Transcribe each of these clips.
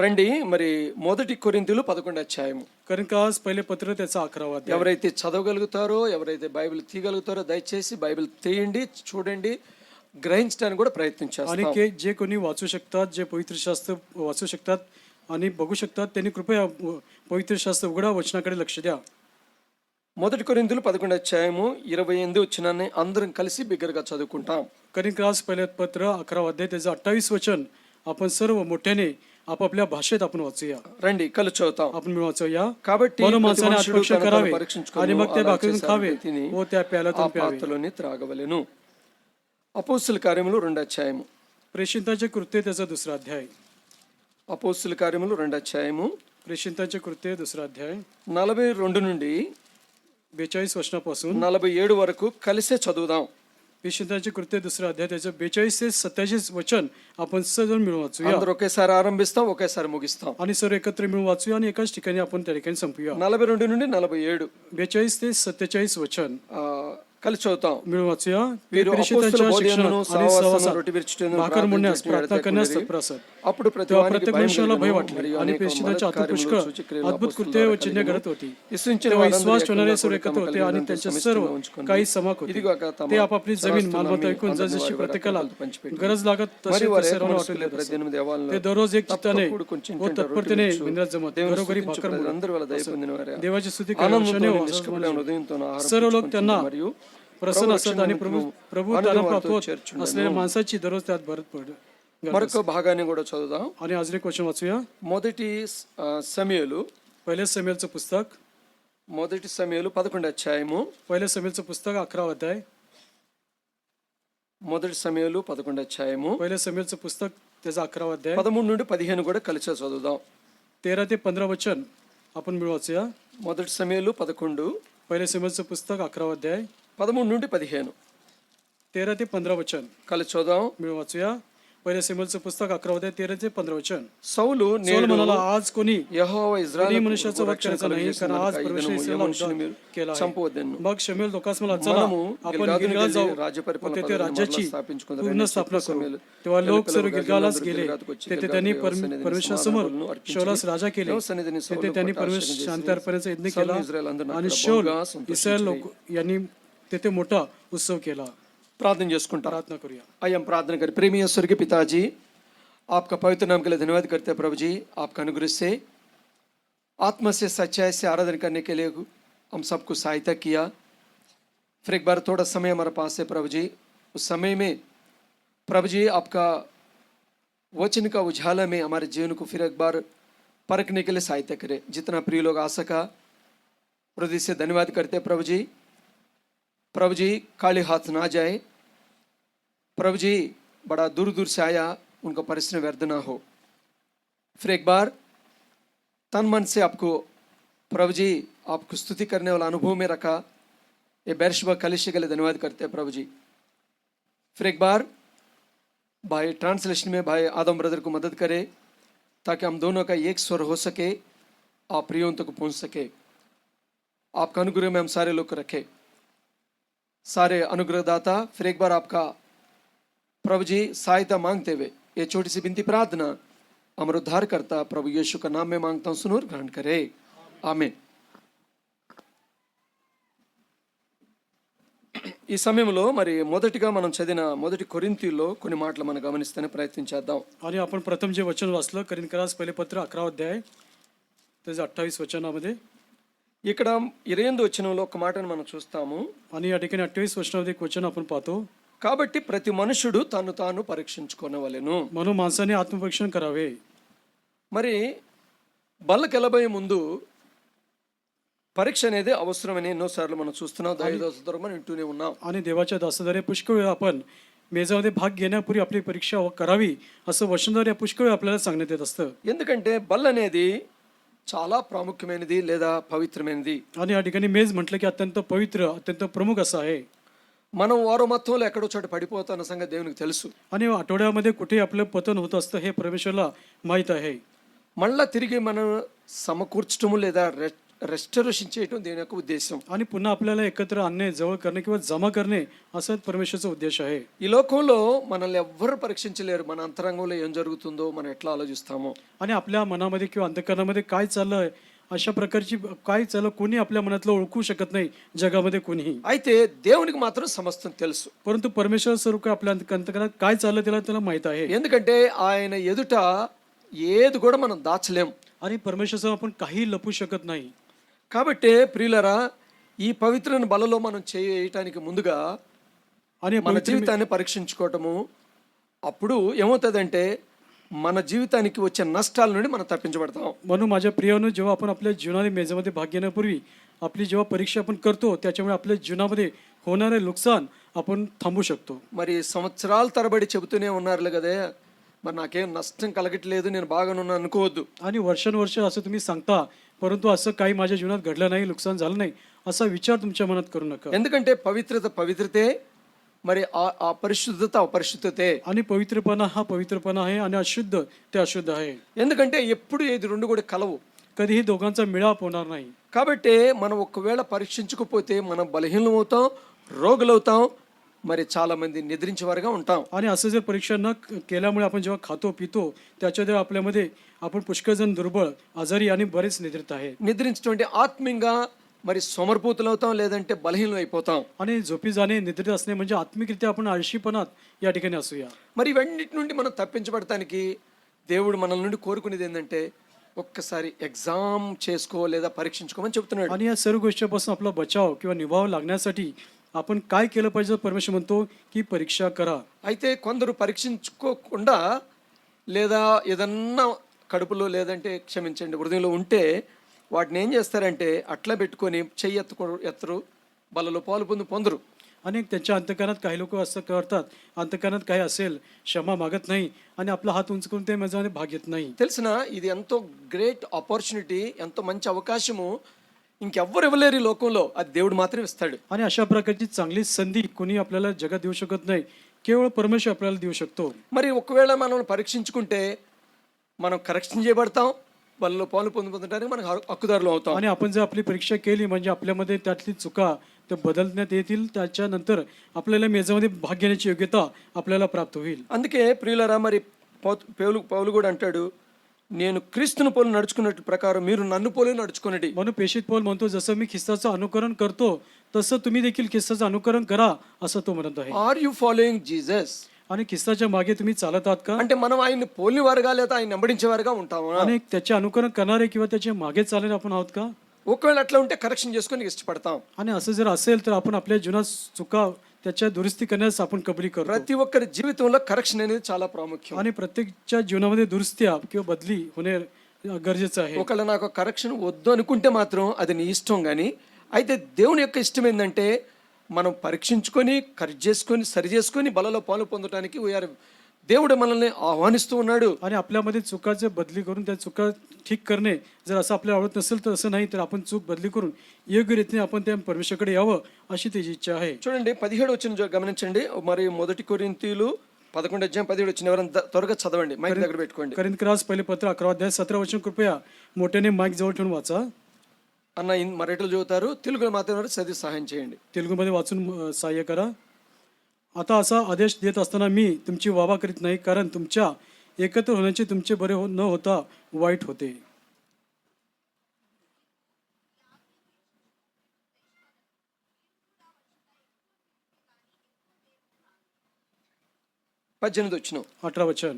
రండి మరి మొదటి కొరింథీయులు 11వ అధ్యాయము. करिन्थस पहिले पत्र त्याचा 11वा अध्याय. ఎవరైతే చదవగలుగుతారో, ఎవరైతే బైబిల్ తీయగలుగుతారో దయచేసి బైబిల్ తీయండి, చూడండి, గ్రహించడానికి కూడా ప్రయత్నం आणि చేస్తాం. जे कोणी वाचू शकतात, जे पवित्र शास्त्र वाचू शकतात आणि बघू शकतात, त्यांनी कृपया पवित्र शास्त्र उघडा, वचनाकडे लक्ष द्या. మొదటి కొరింథీయులు 11వ అధ్యాయము 28 వచనాన్ని అందరం కలిసి బిగ్గరగా చదువుకుంటాం. करिन्थस पहिले पत्र 11वा अध्याय त्याचं 28 वचन आपण सर्व मोठ्याने आपापल्या भाषेत आपण वाचूया. రండి కలిసి చదువుతాం. आपण मिळून वाचूया. కాబట్టి म्हणून ప్రతి माणसाने మనుషుడు आत्मरक्षा తన తను करावे పరీక్షించుకొని आणि मग ते అలా भाकरीतून చేసే खावे వ్యక్తిని व त्या ఆ प्याल्यातून प्यावे. పాత్రలోని త్రాగవలెను. అపోస్తుల కార్యములు 2వ అధ్యాయము. प्रेषितांचे कृत्य त्याचा 2रा अध्याय. అపోస్తుల కార్యములు 2వ అధ్యాయము प्रेषितांचे कृत्य 2रा अध्याय 42 నుండి 42 वचनापासून 47 వరకు కలిసే చదువుదాం. प्रेषितांचे कृत्य 2रा अध्याय त्याचं 42 ते 27 वचन आपण सर्वजण मिळून वाचूया. అందరూ ఒకేసారి ఆరంభిస్తాం, ఒకేసారి ముగిస్తాం. आणि सर्व एकत्र मिळून वाचूया आणि एकाच ठिकाणी आपण त्या ठिकाणी संपूया. 42 నుండి 47 42 ते 27 वचन కలిసి చదువుతాం. मिळून वाचूया. వీరు प्रेषितांच्या అపోస్తలుల शिक्षणात బోధనను, आणि సహవాసమును, सहवासात రొట్టె విరుచుటను, भाकर ప్రార్థన म्हणण्यास, చేసిన प्रार्थना ఎడతెగక करण्यास ఉండిరి. तत्पर असत. అప్పుడు ప్రతి तेव्हा వానికి प्रत्येक భయం मनुष्याला भय కలిగెను. वाटले మరియు आणि అనేక प्रेषितांच्या हातून మహత్కార్యములు, पुष्कळ సూచక్రియలు, अद्भुत అపోస్తలుల कृत्य व ద్వారా चिन्हे కలిగెను. घडत होती. విశ్వసించిన तेव्हा వారందరూ विश्वास ठेवणारे ఏకంగా सर्व కూడి एकत्र తమ होते आणि కలిగినంత त्यांचे సమిష్టిగా सर्व ఉంచుకొని काही समाक होते. ఇదిగాక తమ ते आपापली जमीन స్థిరాస్తులను मालमत्ता అమ్మి ऐकून అందరిని जशी వారి వారి प्रत्येकाला అక్కరలకు పంచిపెట్టి गरज लागत तसे మరి ते వారు सर्वांना ఏకమనస్కులై वाटले. 18 దేవాలయంలో ते दररोज एक चित्ताने తప్పకుండా కొంచెం व तत्परतेने రొట్టె విరుచు, मंदिरात जमत దేవుని घरोघरी స్తుతించు भाकर मोडत ప్రజలందరూ వాళ్ళ దయ పొందిన వారే. देवाची स्तुती ఆనందంతో करण्याने व నిష్కపటమైన हर्षाने హృదయంతో ఆహారం सर्व लोक పుచ్చుకొంచును त्यांना మరియు प्रसन्न ప్రభు असतात రక్షణ आणि నిమిత్తము प्रभू అనుదినం त्यांना వారితో प्राप्त చేర్చుండును. असलेल्या माणसाची दररोज त्यात भरत पड. మరొక భాగాన్ని కూడా చదువుదాం. आणि अजून एक वचन वाचूया. మొదటి సమూయేలు पहिले समेलचं पुस्तक 11వ అధ్యాయము. पहिले समेलचं पुस्तक 11वा अध्याय. మొదటి సమూయేలు 11వ అధ్యాయము पहिले समेलचं पुस्तक त्याचा 11वा अध्याय 13 నుండి 15 కూడా కలిసి చదువుదాం. 13 ते 15 वचन आपण मिळून वाचूया. మొదటి సమూయేలు 11 पहिले समेलचं पुस्तक 11वा अध्याय 13 నుండి 15 13 ते 15 वचन కలిసి చదువుదాం. मिळून वाचूया. पहिले समेलचं पुस्तक 11वा अध्याय 13 ते 15 वचन. సౌలు सौल నేడు म्हणाला, आज कोणी యెహోవా कोणी ఇజ్రాయేలు मनुष्याचा वध करायचा नाही, कारण आज परमेश्वर इस्रायेलला केला आहे. చంపవద్దెను. मग शमूएल लोकांस मला, चला మనము आपण గిల్గాదును गिलगाल గెలిచి जाऊ రాజ్య व పరిపాలన तेथे పదవిని राज्याची మరలా స్థాపించుకుందామని पूर्ण स्थापना చెప్పిన करू. సమూయేలు तेव्हा लोक सर्व పిల్లలు गिलगालास గిల్గాదుకు गेले. వచ్చి तेथे గిల్గాదు त्यांनी యెహోవా సన్నిధిని परमेश्वरासमोर సమాధానములను అర్పించిరి. शौलास राजा केले. యెహోవా సన్నిధిని तेथे సౌలు त्यांनी పట్టాభిషేకం परमेश्वर చేసి शांतार्पणाचा यज्ञ సౌలు केला ఇజ్రాయేలందరూ आणि అక్కడ शौल బహుగా इस्रायल సంతోషించిరి. लोक यांनी तेथे मोठा उत्सव केला. प्रार्थना చేసుకుంటాం. प्रार्थना करूया. आइए हम प्रार्थना करें. प्रेमी स्वर्गीय पिताजी, आपका पवित्र नाम के लिए धन्यवाद करते हैं प्रभु जी. आपका अनुग्रह से आत्मा से सच्चाई से आराधना करने के लिए हम सबको सहायता किया. फिर एक बार थोड़ा समय हमारे पास है प्रभु जी. उस समय में प्रभु जी आपका वचन का उजाला में हमारे जीवन को फिर एक बार परखने के लिए सहायता करें. जितना प्रिय लोग आ सका हृदय से धन्यवाद करते हैं प्रभु जी. प्रभु जी खाली हाथ ना जाए. प्रभु जी बड़ा दूर दूर से आया, उनका परिश्रम व्यर्थ ना हो. फिर एक बार तन मन से आपको प्रभु जी आपको स्तुति करने वाला अनुभव में रखा. ये बेरशबा कलिशे के लिए धन्यवाद करते हैं प्रभु जी. फिर एक बार भाई ट्रांसलेशन में भाई आदम ब्रदर को मदद करे ताकि हम दोनों का एक स्वर हो सके, आप प्रियों तक पहुंच सके. आपका अनुग्रह में हम सारे लोग को रखें. सारे अनुग्रहदाता, फिर एक बार आपका प्रभु जी सहायता मांगते हुए ये छोटी सी विनती प्रार्थना हमारे उद्धार करता प्रभु यीशु का नाम में मांगता हूँ, सुनो और ग्रहण करे. आमीन. ఈ సమయంలో మరి మొదటిగా మనం చదివిన మొదటి కొరింథీయుల్లో కొన్ని మాటలు మనం గమనిస్తేనే ప్రయత్నం చేద్దాం. आणि आपण प्रथम जे वचन वाचलं करिन्थस पहिले पत्र 11वा अध्याय त्याच्या 28 वचनामध्ये ఇక్కడ 28 వచనంలో ఒక మాటను మనం చూస్తాము. आणि या ठिकाणी 28 वचनामध्ये एक वचन आपण पाहतो. కాబట్టి ప్రతి మనుషుడు తను తాను పరీక్షించుకోనవలెను. म्हणून माणसाने आत्मपरीक्षण करावे. మరి బల్లకెళ్ళబోయే ముందు పరీక్ష అనేది అవసరమని ఎన్నోసార్లు మనం చూస్తున్నాం. దైవదాసు ద్వారా మనం వింటూనే ఉన్నాం. आणि देवाच्या दासाद्वारे पुष्कळ वेळा आपण मेजामध्ये भाग घेण्यापूर्वी आपली परीक्षा करावी असं वचनद्वारे पुष्कळ वेळा आपल्याला सांगण्यात येत असतं. ఎందుకంటే బల్ల అనేది చాలా ప్రాముఖ్యమైనది లేదా పవిత్రమైనది. आणि या ठिकाणी मेज म्हटलं की अत्यंत पवित्र, अत्यंत प्रमुख असं आहे. మనం వారం మొత్తంలో ఎక్కడో చోట పడిపోతున్న సంగతి దేవునికి తెలుసు. आणि आठवड्यामध्ये कुठे आपलं पतन होत असतं हे परमेश्वरला माहीत आहे. మళ్ళా తిరిగి మనం సమకూర్చటము లేదా రెస్టరేషన్ చేయటం దీని యొక్క ఉద్దేశం. आणि पुन्हा आपल्याला एकत्र आणणे, जवळ करणे किंवा जमा करणे असं परमेश्वराचा उद्देश आहे. ఈ లోకంలో మనల్ని ఎవ్వరు పరీక్షించలేరు. మన అంతరంగంలో ఏం జరుగుతుందో మనం ఎట్లా ఆలోచిస్తామో. आणि आपल्या मनामध्ये किंवा अंतःकरणामध्ये काय चाललंय अशा प्रकारची काय चाललं कोणी आपल्या मनातलं ओळखू शकत नाही जगामध्ये कोणीही. అయితే దేవునికి మాత్రం సమస్తం తెలుసు. परंतु परमेश्वर स्वरूप आपल्या अंतःकरणात काय चाललं त्याला माहित आहे. ఎందుకంటే ఆయన ఎదుట ఏది కూడా మనం దాచలేం. आणि परमेश्वर आपण काही लपू शकत नाही. కాబట్టి ప్రియులరా, ఈ పవిత్రమైన బలలో మనం చేయటానికి ముందుగా आणि మన జీవితాన్ని పరీక్షించుకోవటము, అప్పుడు ఏమవుతుందంటే మన జీవితానికి వచ్చే నష్టాల నుండి మనం తప్పించబడతాం. म्हणून माझ्या प्रियानो, जेव्हा आपण आपल्या जीवनाने मेजामध्ये भाग घेण्यापूर्वी आपली जेव्हा परीक्षा आपण करतो त्याच्यामुळे आपल्या जीवनामध्ये होणारे नुकसान आपण थांबू शकतो. మరి సంవత్సరాల తరబడి చెబుతూనే ఉన్నారులే కదే, మరి నాకేం నష్టం కలగట్లేదు, నేను బాగానున్నాను అనుకోవద్దు. आणि वर्षानुवर्ष असं तुम्ही सांगता, परंतु असं काही माझ्या जीवनात घडलं नाही, नुकसान झालं नाही असा विचार तुमच्या मनात करू नका. ఎందుకంటే పవిత్రత పవిత్రతే, మరి ఆ పరిశుద్ధత అపరిశుద్ధతే. आणि पवित्रपणा हा पवित्रपणा आहे आणि अशुद्ध ते अशुद्ध आहे. ఎందుకంటే ఎప్పుడు ఇది రెండు కూడా కలవు. कधीही दोघांचा मिळाप होणार नाही. కాబట్టి మనం ఒకవేళ పరీక్షించకపోతే మనం బలహీనం అవుతాం, రోగులవుతాం, మరి చాలా మంది నిద్రించేవారుగా ఉంటాం. आणि असं जर परीक्षा न केल्यामुळे आपण जेव्हा खातो पितो त्याच्याद्वारे आपल्यामध्ये आपण पुष्कळ जण दुर्बळ, आजारी आणि बरेच निद्रित आहे. నిద్రించడం అంటే ఆత్మీయంగా మరి సోమరిపోతులు అవుతాం, లేదంటే బలహీనం అయిపోతాం. आणि झोपी जाणे, निद्रित असणे म्हणजे आत्मिकरित्या आपण आळशीपणात या ठिकाणी असूया. మరి ఇవన్నిటి నుండి మనం తప్పించబడటానికి దేవుడు మనల నుండి కోరుకునేది ఏంటంటే ఒక్కసారి ఎగ్జామ్ చేసుకో లేదా పరీక్షించుకోమని చెప్తున్నాడు. आणि या सर्व गोष्टीपासून आपला बचाव किंवा निभाव लागण्यासाठी आपण काय केलं पाहिजे, परमेश्वर म्हणतो की परीक्षा करा. అయితే కొందరు పరీక్షించుకోకుండా లేదా ఏదన్నా కడుపులో లేదంటే క్షమించండి హృదయంలో ఉంటే వాటిని ఏం చేస్తారంటే అట్లా పెట్టుకొని చెయ్యి ఎత్తరు, బలలో పాలు పొందరు. आणि त्यांच्या अंतकरणात काही लोक असं करतात, अंतकरणात काही असेल क्षमा मागत नाही आणि आपला हात उंच करून ते माझ्यामध्ये भाग घेत नाही. తెలిసిన ఇది ఎంతో గ్రేట్ ఆపర్చునిటీ, ఎంతో మంచి అవకాశము, ఇంకెవ్వరు ఇవ్వలేరు ఈ లోకంలో, అది దేవుడు మాత్రమే ఇస్తాడు. आणि अशा प्रकारची चांगली संधी कोणी आपल्याला जगात देऊ शकत नाही, केवळ परमेश्वर आपल्याला देऊ शकतो. మరి ఒకవేళ మనం పరీక్షించుకుంటే మనం కరెక్షన్ చేయబడతాం, బలలో పాలు పొందడానికి మనకు హక్కుదారులు అవుతాం. आणि आपण जर आपली परीक्षा केली म्हणजे आपल्यामध्ये त्यातली चुका ते बदलण्यात येतील, त्याच्यानंतर आपल्याला मेजामध्ये भाग घेण्याची योग्यता आपल्याला प्राप्त होईल. అందుకే ప్రియులరా, మరి పౌలు కూడా అంటాడు, నేను క్రీస్తును పోలి నడుచుకున్నట్టు ప్రకారం మీరు నన్ను పోలి నడుచుకునండి. म्हणून प्रेषित पौल म्हणतो, जसं मी ख्रिस्ताचं अनुकरण करतो तसं तुम्ही देखील ख्रिस्ताचं अनुकरण करा असं तो म्हणत आहे. Are you following Jesus? आणि ख्रिस्ताच्या मागे तुम्ही चालत आहात का? అంటే మనం ఆయన్ని పోలినవారుగా లేదా ఆయన వెంబడించేవారుగా ఉంటామా? आणि त्याचे अनुकरण करणारे किंवा त्याच्या मागे चालणारे आपण आहोत का? ఒకవేళ అట్లా ఉంటే కరెక్షన్ చేసుకొని ఇష్టపడతాం. आणि असं जर असेल तर आपण आपल्या जीवनात चुका त्याच्या दुरुस्ती करण्यास आपण कबली करतो. ప్రతి ఒక్కరి జీవితంలో కరెక్షన్ అనేది చాలా ప్రాముఖ్యం. आणि प्रत्येकच्या जीवनामध्ये दुरुस्त्या किंवा बदली होणे गरजेचं आहे. ఒకవేళ నాకు కరెక్షన్ వద్దు అనుకుంటే మాత్రం అది నీ ఇష్టం. కానీ అయితే దేవుని యొక్క ఇష్టం ఏంటంటే మనం పరీక్షించుకొని కరెక్ట్ చేసుకొని సరి చేసుకొని బలలో పాలు పొందడానికి దేవుడు మనల్ని ఆహ్వానిస్తూ ఉన్నాడు. आणि आपल्यामध्ये चुकाचे बदली करून त्या चुका ठीक करणे, जर असं आपल्याला आवडत नसेल तर असं नाही, तर आपण चूक बदली करून योग्य रीतीने आपण त्या परमेश्वराकडे यावं अशी त्याची इच्छा आहे. చూడండి 17 వచ్చిన గమనించండి. మరి మొదటి కొరింథీయులు 11:17 ఎవరైనా త్వరగా చదవండి, మైక్ దగ్గర పెట్టుకోండి. करिंथीकरास पहिले पत्र 11:17 कृपया मोठ्याने माईक जवळ ठेवून वाचा. అన్న మరాఠీలో చదువుతారు, తెలుగులో మాత్రం చదివి సహాయం చేయండి. तेलुगूमध्ये वाचून सहाय्य करा. आता असा आदेश देत असताना मी तुमची वावा करीत नाही, कारण तुमच्या एकत्र होण्याचे तुमचे बरे न होता वाईट होते. వచ్చిన 18 वचन.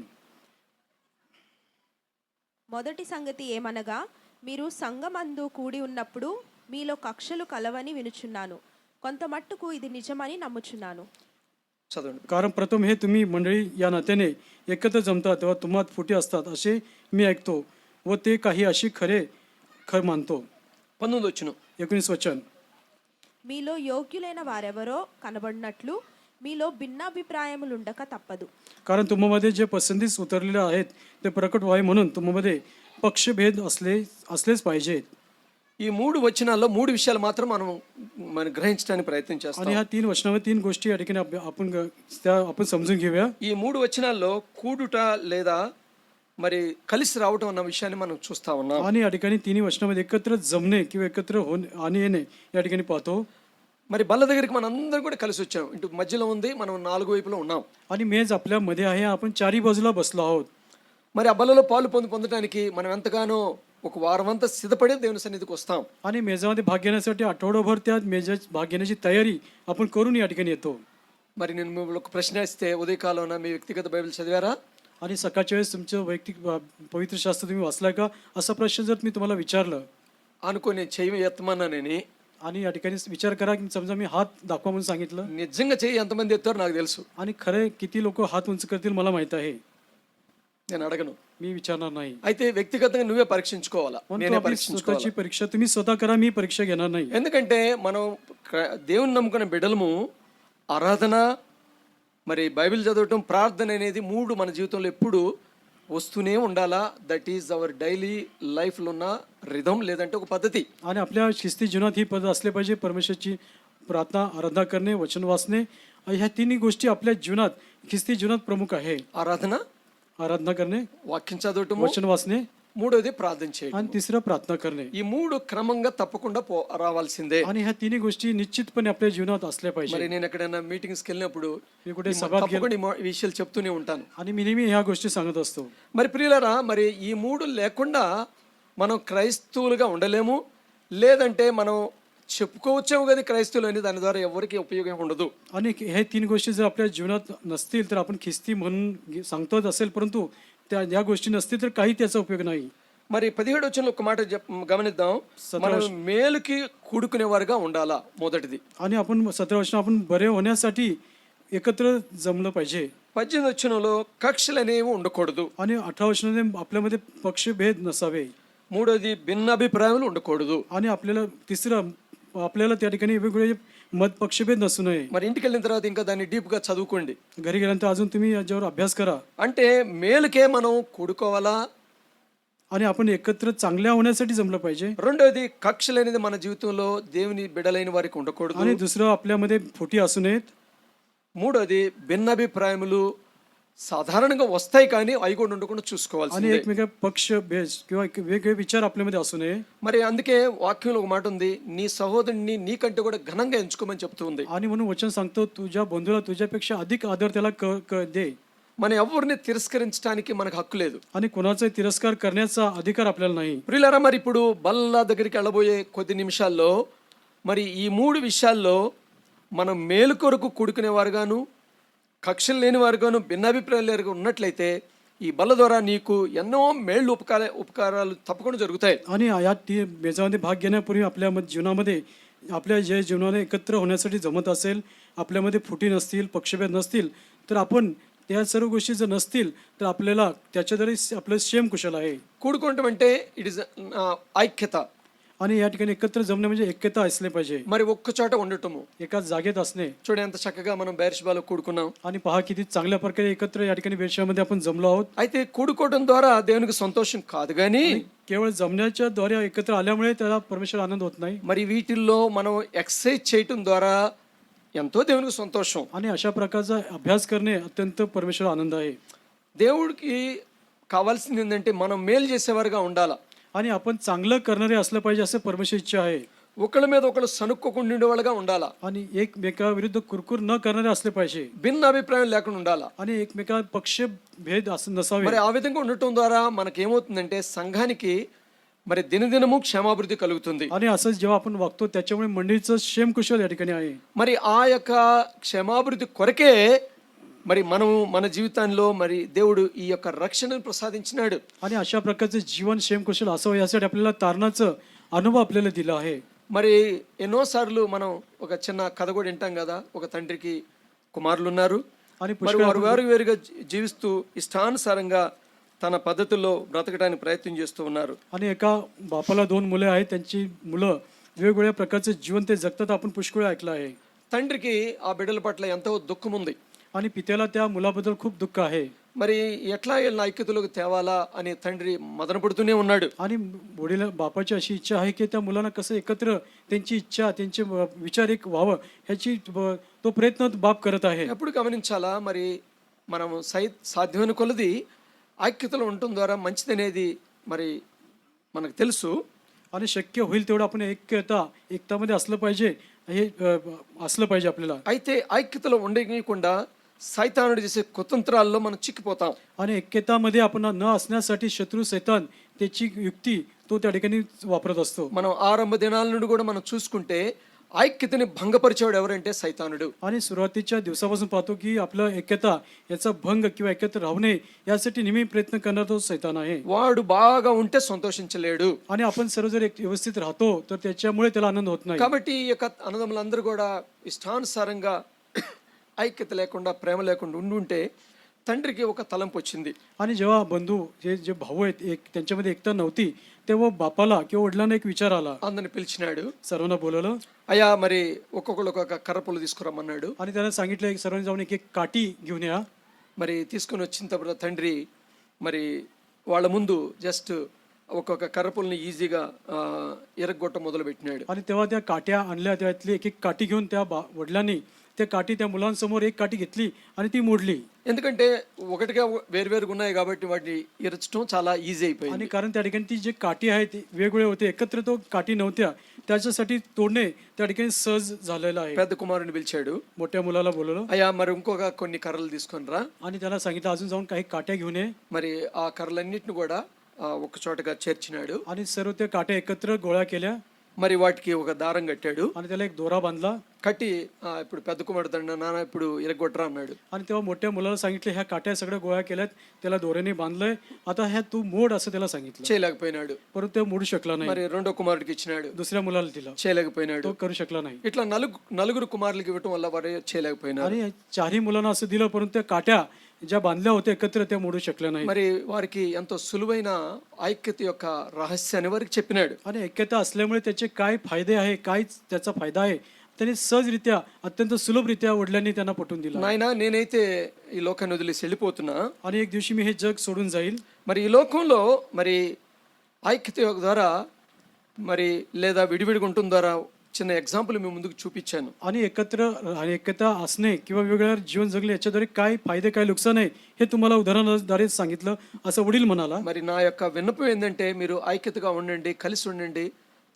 మొదటి సంగతి ఏమనగా, మీరు సంఘమందు కూడి ఉన్నప్పుడు మీలో కక్షలు కలవని వినుచున్నాను. కొంత మట్టుకు ఇది నిజమని నమ్ముచున్నాను. చదవండి. कारण प्रथम हे तुम्ही मंडळी या नात्याने एकत्र जमता तेव्हा तुम्हात फुटी असतात असे मी ऐकतो व ते काही अशी खर मानतो. 19 వచ్చిన 19 वचन. మీలో యోగ్యులైన వారెవరో కనబడినట్లు మీలో భిన్నాభిప్రాయములుండక తప్పదు. कारण तुम्हामध्ये जे पसंतीस उतरलेले आहेत ते प्रकट व्हावे म्हणून तुम्हामध्ये पक्षभेद असलेच पाहिजेत. ఈ 3 వచనాల్లో 3 విషయాలు మాత్రం మనం గ్రహించడానికి ప్రయత్నం చేస్తాం. आणि ह्या 3 वचनामध्ये 3 गोष्टी या ठिकाणी आपण समजून घेऊया. ఈ 3 వచనాల్లో కూడుట లేదా మరి కలిసి రావటం అన్న విషయాన్ని మనం చూస్తా ఉన్నాం. आणि या ठिकाणी तिन्ही वचनामध्ये एकत्र जमणे किंवा एकत्र होणे आणि येणे या ठिकाणी पाहतो. మరి బల్ల దగ్గరికి మనం అందరం కూడా కలిసి వచ్చాం. ఇటు మధ్యలో ఉంది, మనం నాలుగు వైపులో ఉన్నాం. आणि मेज आपल्या मध्ये आहे, आपण चारी बाजूला बसलो आहोत. మరి ఆ బల్లలో పాలు పొందటానికి మనం ఎంతగానో ఒక వారం అంతా సిద్ధపడి దేవుని సన్నిధికి వస్తాం. आणि मेजामध्ये भाग घेण्यासाठी आठवडाभर त्या मेजात भाग घेण्याची तयारी आपण करून या ठिकाणी येतो. మరి నేను మిమ్మల్ని ఒక ప్రశ్న ఇస్తే ఉదయకాలంలో మీ వ్యక్తిగత బైబిల్ చదివారా? आणि सकाळच्या वेळेस तुमचं वैयक्तिक पवित्र शास्त्र तुम्ही वाचलाय का, असा प्रश्न जर मी तुम्हाला विचारलं అనుకొని చెయ్యి ఎత్తమన్నానని, आणि या ठिकाणी विचार करा की समजा मी हात दाखवा म्हणून सांगितलं నిజంగా చెయ్యి ఎంతమంది ఎత్తారో నాకు తెలుసు. आणि खरे किती लोक हात उंच करतील मला माहित आहे, నేను అడగను. मी विचारणार नाही. అయితే వ్యక్తిగతంగా నువ్వే పరీక్షించుకోవాలా, पण నేనే तो आपली పరీక్షించుకోవాలా. स्वतःची परीक्षा तुम्ही स्वतः करा, मी परीक्षा घेणार नाही. ఎందుకంటే మనం దేవుని నమ్ముకున్న బిడ్డలము ఆరాధన, మరి బైబిల్ చదవటం, ప్రార్థన అనేది మూడు మన జీవితంలో ఎప్పుడు వస్తూనే ఉండాలా. దట్ ఈజ్ అవర్ డైలీ లైఫ్లో ఉన్న రిధం, లేదంటే ఒక పద్ధతి. आणि आपल्या शिस्ती जीवनात ही पद असले पाहिजे. परमेश्वरची प्रार्थना, आराधना करणे, वचन वाचणे, ह्या तिन्ही गोष्टी आपल्या जीवनात, ख्रिस्ती जीवनात प्रमुख आहे. ఆరాధన, आराधना करणे, వాక్యం చదవటము, वचन वाचणे మూడోది ప్రార్థన చేయడం. आणि तिसरं प्रार्थना करणे. ఈ మూడు క్రమంగా తప్పకుండా రావాల్సిందే. आणि ह्या तिन्ही गोष्टी निश्चितपणे आपल्या जीवनात असल्या पाहिजे. మరి నేను ఎక్కడైనా మీటింగ్స్కి వెళ్ళినప్పుడు मी कुठे सभात गेलो తప్పకుండా ఈ విషయాలు చెప్తూనే ఉంటాను. आणि मी नेहमी ह्या गोष्टी सांगत असतो. మరి ప్రియులారా, మరి ఈ మూడు లేకుండా మనం క్రైస్తవులుగా ఉండలేము. లేదంటే మనం చెప్పుకోవచ్చేమో కదా క్రైస్తవులు అని, దాని ద్వారా ఎవరికి ఉపయోగం ఉండదు. आणि हे तीन गोष्टी जर आपल्या जीवनात नसतील तर आपण ख्रिस्ती म्हणून सांगतोच असेल, परंतु त्या या गोष्टी नसतील तर काही त्याचा उपयोग नाही. మరి 17 వచనంలో ఒక మాట గమనిద్దాం. మనం మేలుకి కూడుకునేవారుగా ఉండాలా, మొదటిది. आणि आपण 17 वचन आपण बरे होण्यासाठी एकत्र जमलं पाहिजे. 18 వచనంలో కక్షలు అనేవి ఉండకూడదు. आणि 18 वचनामध्ये आपल्यामध्ये पक्षभेद नसावे. మూడోది భిన్నాభిప్రాయాలు ఉండకూడదు. आणि आपल्याला तिसरं, आपल्याला त्या ठिकाणी वेगवेगळे मत पक्षभेद नसू नये. మరి ఇంటికి వెళ్ళిన తర్వాత ఇంకా దాన్ని డీప్ గా చదువుకోండి. घरी गेल्यानंतर अजून तुम्ही याच्यावर अभ्यास करा. అంటే మేలుకే మనం కూడుకోవాలా. आणि आपण एकत्र चांगल्या होण्यासाठी जमलं पाहिजे. రెండోది కక్షలు అనేది మన జీవితంలో దేవుని బిడ్డలైన వారికి ఉండకూడదు. आणि दुसरं, आपल्यामध्ये फुटी असू नयेत. మూడోది భిన్నాభిప్రాయములు సాధారణంగా వస్తాయి, కానీ అవి కూడా ఉండకుండా आणि చూసుకోవాల్సిందే. एकमेका पक्ष भेद किंवा वेगवेगळे विचार आपल्यामध्ये असू नये. మరి అందుకే వాక్యంలో ఒక మాట ఉంది, నీ సహోదరుని నీకంటే కూడా ఘనంగా ఎంచుకోమని చెప్తుంది. आणि म्हणून वचन सांगतो, तुझ्या बंधूला तुझ्यापेक्षा अधिक आदर त्याला दे. మన ఎవరిని తిరస్కరించడానికి మనకు హక్కు లేదు. आणि कोणाचा तिरस्कार करण्याचा अधिकार आपल्याला नाही. ప్రియులారా, మరి ఇప్పుడు బల్ల దగ్గరికి వెళ్ళబోయే కొద్ది నిమిషాల్లో మరి ఈ మూడు విషయాల్లో మనం మేలు కొరకు కూడుకునేవారుగాను, కక్షలు లేని వారుగాను, భిన్నాభిప్రాయాలు లేరుగా ఉన్నట్లయితే ఈ బల్ల ద్వారా నీకు ఎన్నో మేళ్ళు ఉపకారాలు తప్పకుండా జరుగుతాయి. आणि या बेजामध्ये भाग घेण्यापूर्वी आपल्या जीवनामध्ये, आपल्या जे जीवनाने एकत्र होण्यासाठी जमत असेल, आपल्यामध्ये फुटी नसतील, पक्षभेद नसतील, तर आपण त्या सर्व गोष्टी जर नसतील तर आपल्याला त्याच्याद्वारे आपलं क्षेम कुशल आहे. కూడుకోవటం అంటే ఇట్ ఇస్ ఐక్యత. आणि या ठिकाणी एकत्र जमणे म्हणजे ऐक्यता असले पाहिजे, మరి ఒక్క చోట ఉండటము. एकाच जागेत असणे. చూడండి ఎంత చక్కగా మనం బెర్షెబాలో కూడుకున్నాం. आणि पहा किती चांगल्या प्रकारे एकत्र या ठिकाणी बेरशेबामध्ये आपण जमलो आहोत. అయితే కూడుకోవడం ద్వారా దేవునికి సంతోషం కాదు, కానీ केवळ जमण्याच्या द्वारे एकत्र आल्यामुळे त्याला परमेश्वर आनंद होत नाही. మరి వీటిల్లో మనం ఎక్సర్సైజ్ చేయటం ద్వారా ఎంతో దేవునికి సంతోషం. आणि अशा प्रकारचा अभ्यास करणे अत्यंत परमेश्वर आनंद आहे. దేవుడికి కావాల్సింది ఏంటంటే మనం మేలు చేసేవారుగా ఉండాలా. आणि आपण चांगलं करणारे असलं पाहिजे असं परमेश्वर इच्छा आहे. ఒకళ్ళ మీద ఒకళ్ళు సనుక్కోకుండా ఉండేవాళ్ళుగా ఉండాలా. आणि एकमेका विरुद्ध कुरकुर न करणारे असले पाहिजे. భిన్న అభిప్రాయం లేకుండా ఉండాలా. आणि एकमेका पक्ष भेद असं नसावे. మరి ఆ విధంగా ఉండటం ద్వారా మనకేమవుతుందంటే సంఘానికి మరి దినదినము క్షేమాభివృద్ధి కలుగుతుంది. आणि असं जेव्हा आपण वागतो त्याच्यामुळे मंडळीचं क्षेम कुशल या ठिकाणी आहे. మరి ఆ యొక్క క్షేమాభివృద్ధి కొరకే మరి మనం మన జీవితంలో మరి దేవుడు ఈ యొక్క రక్షణను ప్రసాదించినాడు. आणि अशा प्रकारचं जीवन क्षेम कुशल असावं यासाठी आपल्याला तारणाचं अनुभव आपल्याला दिला आहे. మరి ఎన్నోసార్లు మనం ఒక చిన్న కథ కూడా వింటాం కదా, ఒక తండ్రికి కుమారులు ఉన్నారు. आणि మరి వారు వేరుగా జీవిస్తూ ఇష్టానుసారంగా తన పద్ధతుల్లో బ్రతకడానికి ప్రయత్నం చేస్తూ ఉన్నారు. आणि एका बापाला 2 मुले आहेत, त्यांची मुलं वेगवेगळ्या प्रकारचं जीवन ते जगतात. आपण पुष्कळ ऐकलं आहे. తండ్రికి ఆ బిడ్డల పట్ల ఎంతో దుఃఖం ఉంది. आणि पित्याला त्या मुलाबद्दल खूप दुःख आहे. మరి ఎట్లా వీళ్ళని ఐక్యతలోకి తేవాలా అని తండ్రి మదన పడుతూనే ఉన్నాడు. आणि वडील बापाची अशी इच्छा आहे की त्या मुलांना कसं एकत्र त्यांची इच्छा, त्यांचे विचार एक व्हावं ह्याची तो प्रयत्न बाप करत आहे. ఎప్పుడు గమనించాలా, మరి మనం సాధ్యమైన కొలది ఐక్యతలో ఉండటం ద్వారా మంచిదనేది మరి మనకు తెలుసు. आणि शक्य होईल तेवढं आपण एकतामध्ये असलं पाहिजे, हे असलं पाहिजे आपल्याला. అయితే ఐక్యతలో ఉండకుండా సైతానుడు చేసే కుతంత్రాల్లో మనం చిక్కిపోతాం. आणि ऐक्यतामध्ये आपण न असण्यासाठी शत्रू सैतान त्याची युक्ती तो त्या ठिकाणी वापरत असतो. మనం ఆరంభ దినాల నుండి కూడా మనం చూసుకుంటే ఐక్యతని భంగపరిచేవాడు ఎవరంటే సైతానుడు. आणि सुरुवातीच्या दिवसापासून पाहतो की आपलं ऐक्यता याचा भंग किंवा ऐक्यता राहू नये यासाठी नेहमी प्रयत्न करणारा तो सैतान आहे. వాడు బాగా ఉంటే సంతోషించలేడు. आणि आपण सर्व जर व्यवस्थित राहतो तर त्याच्यामुळे त्याला आनंद होत नाही. కాబట్టి ఈ యొక్క అన్నదమ్ములందరూ కూడా ఇష్టానుసారంగా ఐక్యత లేకుండా ప్రేమ లేకుండా ఉండుంటే తండ్రికి ఒక తలంపు వచ్చింది. आणि जेव्हा बंधू जे भाऊ आहेत त्यांच्यामध्ये एकता नव्हती तेव्हा बापाला किंवा वडिलांना एक विचार आला. అందరిని పిలిచినాడు. सर्वांना बोलवलं అయ్యా మరి ఒక్కొక్కళ్ళు ఒక్కొక్క కర్రపుల్ల తీసుకురమ్మన్నాడు. आणि त्याला सांगितलं की सर्वांनी जाऊन एक एक काठी घेऊन या. మరి తీసుకొని వచ్చిన తర్వాత తండ్రి మరి వాళ్ళ ముందు జస్ట్ ఒక్కొక్క కర్రపుల్ని ఈజీగా ఎరగొట్ట మొదలు పెట్టినాడు. आणि तेव्हा त्या काट्या आणल्या, त्यातली एक एक काठी घेऊन त्या वडिलांनी त्या काठी त्या मुलांसमोर एक काठी घेतली आणि ती मोडली. ఎందుకంటే ఒకటిగా వేరువేరుగా ఉన్నాయి కాబట్టి వాటిని ఇరచడం చాలా ఈజీ అయిపోయింది. आणि कारण त्या ठिकाणी ती जे काठी आहे ती वेगवेगळे होते, एकत्र तो काठी नव्हत्या, त्याच्यासाठी तोडणे त्या ठिकाणी सहज झालेलं आहे. పెద్ద కుమారుని పిలిచాడు. मोठ्या मुलाला बोलवलं అయ్యా మరి ఇంకొక కొన్ని కర్రలు తీసుకొని రా. आणि त्याला सांगितलं अजून जाऊन काही काट्या घेऊन ये. మరి ఆ కర్రలన్నిటిని కూడా ఒక చోటగా చేర్చినాడు. आणि सर्व त्या काट्या एकत्र गोळा केल्या మరి వాటికి ఒక దారం కట్టాడు. आणि त्याला एक दोरा बांधला. కట్టి ఇప్పుడు పెద్ద కుమారుడు తండ్రి నాన్న ఇప్పుడు ఇరగొట్టరా అన్నాడు. आणि तेव्हा मोठ्या मुलाला सांगितलं ह्या काट्या सगळ्या गोळा केल्यात, त्याला दोऱ्याने बांधलंय, आता ह्या तू मोड असं त्याला सांगितलं. చేయలేకపోయినాడు. परंतु ते मोडू शकला नाही. మరి రెండో కుమారుడికి ఇచ్చినాడు. दुसऱ्या मुलाला दिला, చేయలేకపోయినాడు. तो करू शकला नाही. ఇట్లా నలుగురు కుమారులకి ఇవ్వటం వల్ల వారు చేయలేకపోయినారు. आणि चारही मुलांना असं दिलं, परंतु त्या काट्या ज्या बांधल्या होत्या एकत्र त्या मोडू शकल्या नाही. మరి వారికి ఎంతో సులువైన ఐక్యత యొక్క రహస్యాన్ని వారికి చెప్పినాడు. आणि ऐक्यता असल्यामुळे त्याचे काय फायदे आहे, काय त्याचा फायदा आहे, त्यांनी सहजरित्या अत्यंत सुलभरित्या वडिलांनी त्यांना पटवून दिला. నాయనా నేనైతే ఈ లోకాన్ని వదిలేసి వెళ్ళిపోతున్నా. आणि एक दिवशी मी हे जग सोडून जाईल. మరి ఈ లోకంలో మరి ఐక్యత ద్వారా మరి లేదా విడివిడిగా ఉండటం ద్వారా చిన్న ఎగ్జాంపుల్ మీ ముందుకు చూపించాను. आणि ऐक्यता असणे किंवा वेगवेगळ्या जीवन जगले याच्याद्वारे काय फायदे काय नुकसान आहे हे तुम्हाला उदाहरणाद्वारे सांगितलं असं वडील म्हणाला. మరి నా యొక్క విన్నపం ఏంటంటే మీరు ఐక్యతగా ఉండండి, కలిసి ఉండండి,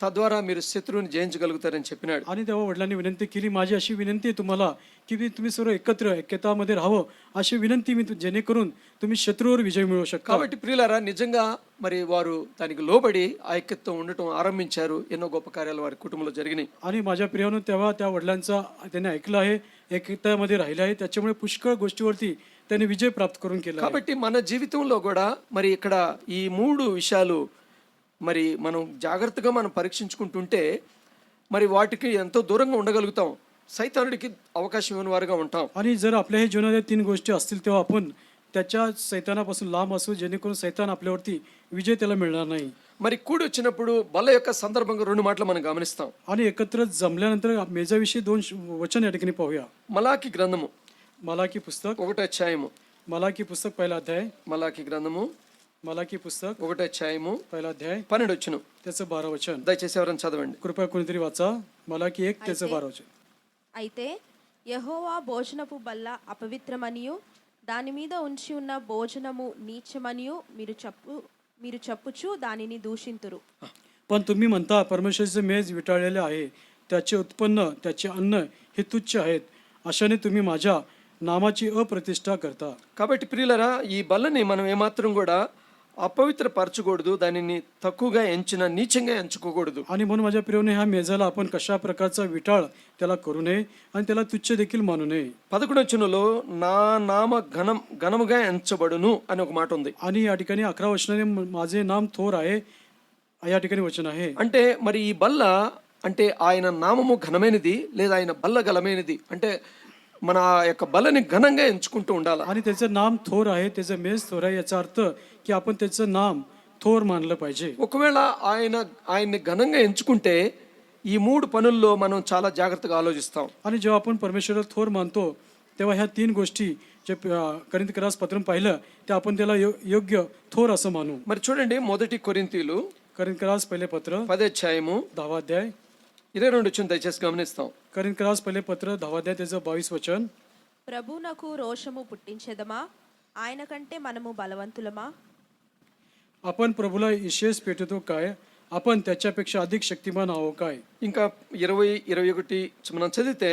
తద్వారా మీరు శత్రువుని జయించగలుగుతారని చెప్పినాడు. आणि तेव्हा वडिलांनी विनंती केली, माझी अशी विनंती आहे तुम्हाला की तुम्ही सर्व एकत्र ऐक्यतामध्ये राहावं, अशी विनंती मी जेणेकरून तुम्ही शत्रूवर विजय मिळवू शकता. కాబట్టి ప్రియులారా నిజంగా మరి వారు దానికి లోబడి ఐక్యతతో ఉండటం ఆరంభించారు. ఎన్నో గొప్ప కార్యాలు వారి కుటుంబంలో జరిగినాయి. आणि माझ्या प्रियानं तेव्हा त्या वडिलांचा त्यांनी ऐकलं आहे, ऐक्यतामध्ये राहिलं आहे, त्याच्यामुळे पुष्कळ गोष्टीवरती त्यांनी विजय प्राप्त करून केला. కాబట్టి మన జీవితంలో కూడా మరి ఇక్కడ ఈ మూడు విషయాలు మరి మనం జాగ్రత్తగా మనం పరీక్షించుకుంటుంటే మరి వాటికి ఎంతో దూరంగా ఉండగలుగుతాం. సైతానుడికి అవకాశం ఇవ్వని వారుగా ఉంటాం. आणि जर आपल्या हे जीवनात या 3 गोष्टी असतील तेव्हा आपण त्याच्या सैतानापासून लांब असू, जेणेकरून सैतान आपल्यावरती विजय त्याला मिळणार नाही. మరి కూడి వచ్చినప్పుడు బల్ల యొక్క సందర్భంగా రెండు మాటలు మనం గమనిస్తాం. आणि एकत्र जमल्यानंतर मेजाविषयी 2 वचन या ठिकाणी पाहूया. మలాకి గ్రంథము मलाकी पुस्तक 1వ అధ్యాయము. मलाकी पुस्तक पहिला अध्याय. మలాకి గ్రంథము मलाकी पुस्तक 1వ అధ్యాయము पहिला अध्याय 12 వచనం. त्याचं 12 वचन. దయచేసి ఎవరైనా చదవండి. कृपया कोणीतरी वाचा. मलाकी 1 त्याचं 12 वचन. అయితే యెహోవా భోజనపు బల్ల అపవిత్రమనియు దాని మీద ఉంచి ఉన్న భోజనము నీచమనియు మీరు చెప్పుచు దానిని దూషింతురు. पण तुम्ही म्हणता परमेश्वराचे मेज विटाळलेले आहे, त्याचे उत्पन्न त्याचे अन्न हे तुच्छ आहेत, अशाने तुम्ही माझ्या नामाची अप्रतिष्ठा करता. కాబట్టి ప్రియులరా ఈ బల్లని మనం ఏమాత్రం కూడా అపవిత్రపరచకూడదు, దానిని తక్కువగా ఎంచిన నీచంగా ఎంచుకోకూడదు. आणि म्हणून माझ्या प्रियोने ह्या मेजाला आपण कशा प्रकारचा विटाळ त्याला करू नये आणि त्याला तुच्छ देखील मानू नये. 11వ వచనంలో నా నామ ఘనముగా ఎంచబడును అని ఒక మాట ఉంది. आणि या ठिकाणी 11 वचनाने माझे नाम थोर आहे या ठिकाणी वचन आहे. అంటే మరి ఈ బల్ల అంటే ఆయన నామము ఘనమైనది లేదా ఆయన బల్ల గలమైనది అంటే మన యొక్క బల్లని ఘనంగా ఎంచుకుంటూ ఉండాలి. आणि त्याचं नाम थोर आहे, त्याचं मेज थोर आहे, याचा अर्थ की आपण त्याचं नाम थोर मानलं पाहिजे. ఒకవేళ ఆయన్ని ఘనంగా ఎంచుకుంటే ఈ మూడు పనుల్లో మనం చాలా జాగ్రత్తగా ఆలోచిస్తాం. आणि जेव्हा आपण परमेश्वराला थोर मानतो तेव्हा ह्या 3 गोष्टी जे कोरिंथीकरास पत्र पाहिलं ते आपण त्याला योग्य थोर असं मानू. మరి చూడండి మొదటి కొరింథీయులు कोरिंथीकरास पहिले पत्र 10వ అధ్యాయము 10 अध्याय. 22 వచనం దయచేసి గమనిస్తాం. कोरिंथीकरास पहिले पत्र 10 अध्याय त्याचं 22 वचन. ప్రభునకు రోషము పుట్టించెదమా ఆయన కంటే మనము బలవంతులమా? आपण प्रभूला विशेष पेटतो काय? आपण त्याच्यापेक्षा अधिक शक्तिमान आहो काय? ఇంకా 20-21 మనం చదివితే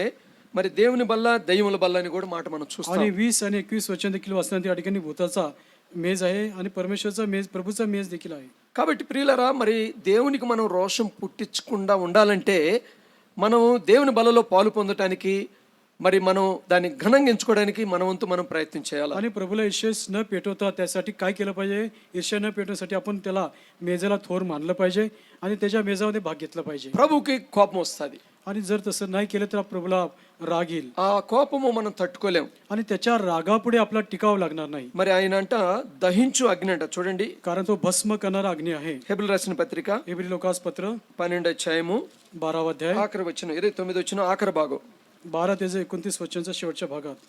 మరి దేవుని బల్ల దయ్యముల బల్ల అని కూడా మాట మనం చూస్తాం. आणि 20 आणि 21 वचन देखील वाचताना त्या ठिकाणी भूताचा मेज आहे आणि परमेश्वरचा मेज, प्रभूचा मेज देखील आहे. కాబట్టి ప్రియులరా, మరి దేవునికి మనం రోషం పుట్టించకుండా ఉండాలంటే మనం దేవుని బలలో పాలు పొందటానికి, మరి మనం దాన్ని ఘనంగా ఎంచుకోవడానికి మన వంతు మనం ప్రయత్నం చేయాలి. आणि प्रभूला विशेष न पेटवता त्यासाठी काय केलं पाहिजे? ईर्ष्या न पेटवण्यासाठी आपण त्याला मेजाला थोर मानलं पाहिजे आणि त्याच्या मेजामध्ये भाग घेतला पाहिजे. ప్రభుకి కోపం వస్తుంది. आणि जर तसं नाही केलं तर प्रभूला राग येईल ఆ కోపము మనం తట్టుకోలేం. आणि त्याच्या रागापुढे आपला टिकाव लागणार नाही, మరి ఆయన అంట దహించు అగ్ని అంట. చూడండి, कारण तो भस्म करणारा अग्नी आहे. హెబ్రీయులకు రాసిన పత్రిక एब्री लोकास पत्र 12వ అధ్యాయము 12 अध्याय ఆఖరి వచనం 29 వచనం ఆఖరి భాగం. 12 ते 29 वचनच्या शेवटच्या भागात.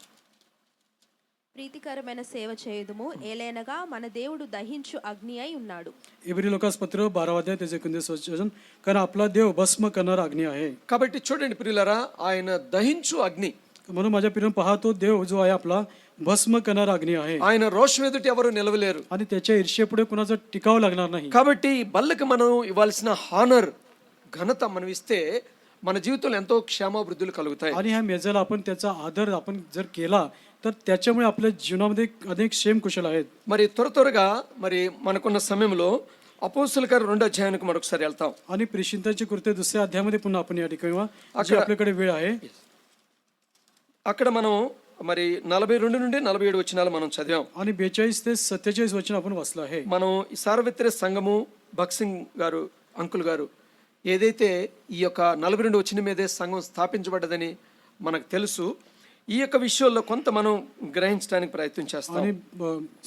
ప్రీతికరమైన సేవ చేయుదుము, ఏలైనగా మన దేవుడు దహించు అగ్ని అయి ఉన్నాడు. एब्री लोकास पत्र 12 अध्याय ते 29 वचन, कारण आपला देव भस्म करणारा अग्नी आहे. కాబట్టి చూడండి ప్రియులరా, ఆయన దహించు అగ్ని. म्हणून माझ्या प्रिय पाहतो, देव जो आहे आपला भस्म करणारा अग्नी आहे ఆయన రోషం ఎదుట ఎవరు నిలవలేరు. आणि त्याच्या ईर्ष्येपुढे कुणाचा टिकाव लागणार नाही. కాబట్టి ఈ బల్లకి మనం ఇవ్వాల్సిన హానర్, ఘనత మనం ఇస్తే మన జీవితంలో ఎంతో క్షేమాభివృద్ధులు కలుగుతాయి. आणि ह्या मेजाला आपण त्याचा आदर आपण जर केला तर त्याच्यामुळे आपल्या जीवनामध्ये अनेक क्षेम कुशल आहेत. మరి త్వరగా మరి మనకున్న సమయంలో అపోస్తలుల కార్యం 2వ అధ్యాయానికి మరొకసారి వెళ్తాం. आणि प्रेषितांची कृत्य 2ऱ्या अध्यायामध्ये पुन्हा आपण या ठिकाणी जे आपल्याकडे वेळ आहे అక్కడ మనం మరి 42 నుండి 47 వచనాలు మనం చదివాం. आणि 42 ते 47 वचन आपण वाचलं आहे. మనం ఈ సార్వత్రిక సంఘము భక్సింగ్ గారు అంకుల్ గారు ఏదైతే ఈ యొక్క 42 వచనం మీదే సంఘం స్థాపించబడ్డదని మనకు తెలుసు. ఈ యొక్క విషయాల్లో కొంత మనం గ్రహించడానికి ప్రయత్నం చేస్తాం. आणि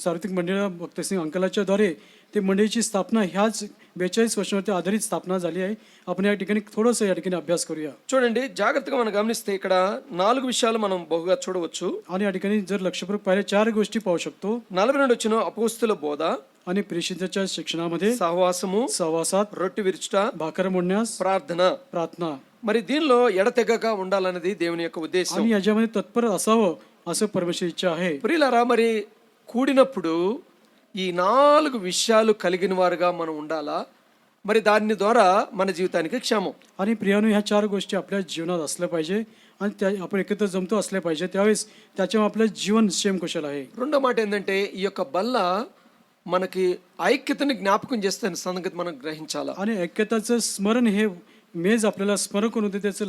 सार्वत्रिक मंडळ भक्तसिंग अंकलाच्या द्वारे ते मंडळीची स्थापना ह्याच 42 वर्षावरती आधारित स्थापना झाली आहे. आपण या ठिकाणी थोडंसं या ठिकाणी अभ्यास करूया. చూడండి, జాగ్రత్తగా మనం గమనిస్తే ఇక్కడ 4 విషయాలు మనం బహుగా చూడవచ్చు. आणि या ठिकाणी जर लक्षपूर्वक पाहिले 4 गोष्टी पाहू शकतो. 42 వచనం అపోస్తల బోధ, आणि प्रेषितांच्या शिक्षणामध्ये సహవాసము, सहवासात, రొట్టె విరుచుట, भाकर मोडण्यास, ప్రార్థన. प्रार्थना. మరి దీనిలో ఎడతెగక ఉండాలన్నది దేవుని యొక్క ఉద్దేశం. आणि याच्यामध्ये तत्पर असावं असं परमेश्वर इच्छा आहे. ప్రియులారా, మరి కూడినప్పుడు ఈ 4 విషయాలు కలిగిన వారుగా మనం ఉండాలా. మరి దాని ద్వారా మన జీవితానికి క్షేమం. आणि प्रियानो, ह्या 4 गोष्टी आपल्या जीवनात असल्या पाहिजे आणि त्या आपण एकत्र जमतो असल्या पाहिजे. त्यावेळेस त्याच्यामुळे आपलं जीवन क्षेमकुशल आहे. రెండో మాట ఏంటంటే, ఈ యొక్క బల్ల మనకి ఐక్యతని జ్ఞాపకం చేస్తే సంగతి మనం గ్రహించాలా. आणि ऐक्यताचं स्मरण हे मेज आपल्याला स्मरण करून होते, त्याचं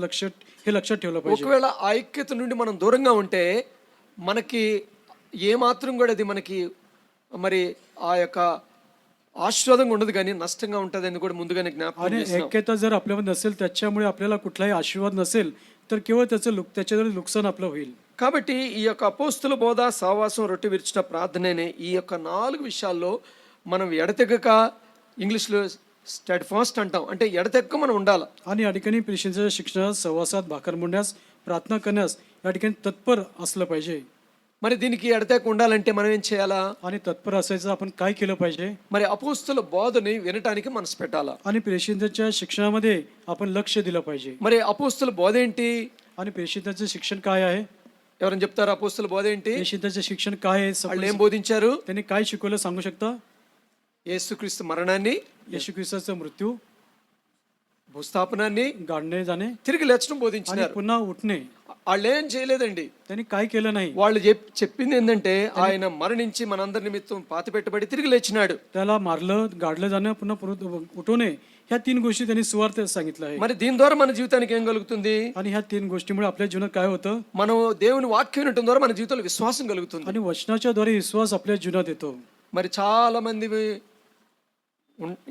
हे लक्षात ठेवलं पाहिजे. ఒకవేళ ఆ ఐక్యత నుండి మనం దూరంగా ఉంటే మనకి ఏ మాత్రం కూడా అది మనకి మరి ఆ యొక్క ఆశీర్వాదంగా ఉండదు, కానీ నష్టంగా ఉంటుంది అని కూడా ముందుగానే జ్ఞాపకం आणि చేస్తున్నాం. ऐक्यता जर आपल्यामध्ये नसेल, त्याच्यामुळे आपल्याला कुठलाही आशीर्वाद नसेल, तर केवळ त्याच्याद्वारे नुकसान आपलं होईल. కాబట్టి ఈ యొక్క అపోస్తుల బోధ, సహవాసం, రొట్టె విరుచుట, ప్రార్థననే ఈ యొక్క 4 విషయాల్లో మనం ఎడతెగక, ఇంగ్లీష్లో స్టెడ్ ఫాస్ట్ అంటాం, అంటే ఎడతెగక మనం ఉండాలి. आणि या ठिकाणी प्रेषितांच्या शिक्षणात, सहवासात, भाकर मोडण्यास, प्रार्थना करण्यास या ठिकाणी तत्पर असलं पाहिजे. మరి దీనికి ఎడతెగక ఉండాలంటే మనం ఏం చేయాలా? आणि तत्पर असायचं आपण काय केलं पाहिजे? మరి అపోస్తుల బోధని వినటానికి మనసు పెట్టాలా. आणि प्रेषितांच्या शिक्षणामध्ये आपण लक्ष दिलं पाहिजे. మరి అపోస్తుల బోధ ఏంటి? आणि प्रेषितांचं शिक्षण काय आहे? ఎవరైనా చెప్తారు అపోస్తుల బోధ ఏంటి? प्रेषितांचं शिक्षण काय आहे? వాళ్ళు ఏం బోధించారు? त्यांनी काय शिकवलं सांगू शकता? యేసుక్రీస్తు మరణాన్ని, येशू ख्रिस्ताचा मृत्यू, భూస్థాపనాన్ని, गाडणे जाणे తిరిగి లేచడం आणि బోధించినారు. पुन्हा उठणे. వాళ్ళు ఏం చేయలేదండి. त्यांनी काय केलं नाही. వాళ్ళు చెప్పింది ఏంటంటే, ఆయన మరణించి మనందరి నిమిత్తం పాతి పెట్టబడి తిరిగి లేచినాడు. त्याला मारलं, गाडलं जाणं, पुन्हा उठवणे, ह्या 3 गोष्टी त्यांनी सुवार्थ सांगितलं आहे. మరి దీని ద్వారా మన జీవితానికి ఏం కలుగుతుంది? आणि ह्या 3 गोष्टीमुळे आपल्या जीवनात काय होतं? మనం దేవుని వాక్యం వినటం ద్వారా మన జీవితంలో విశ్వాసం కలుగుతుంది. आणि वचनाच्या द्वारे विश्वास आपल्या जीवनात येतो. మరి చాలా మంది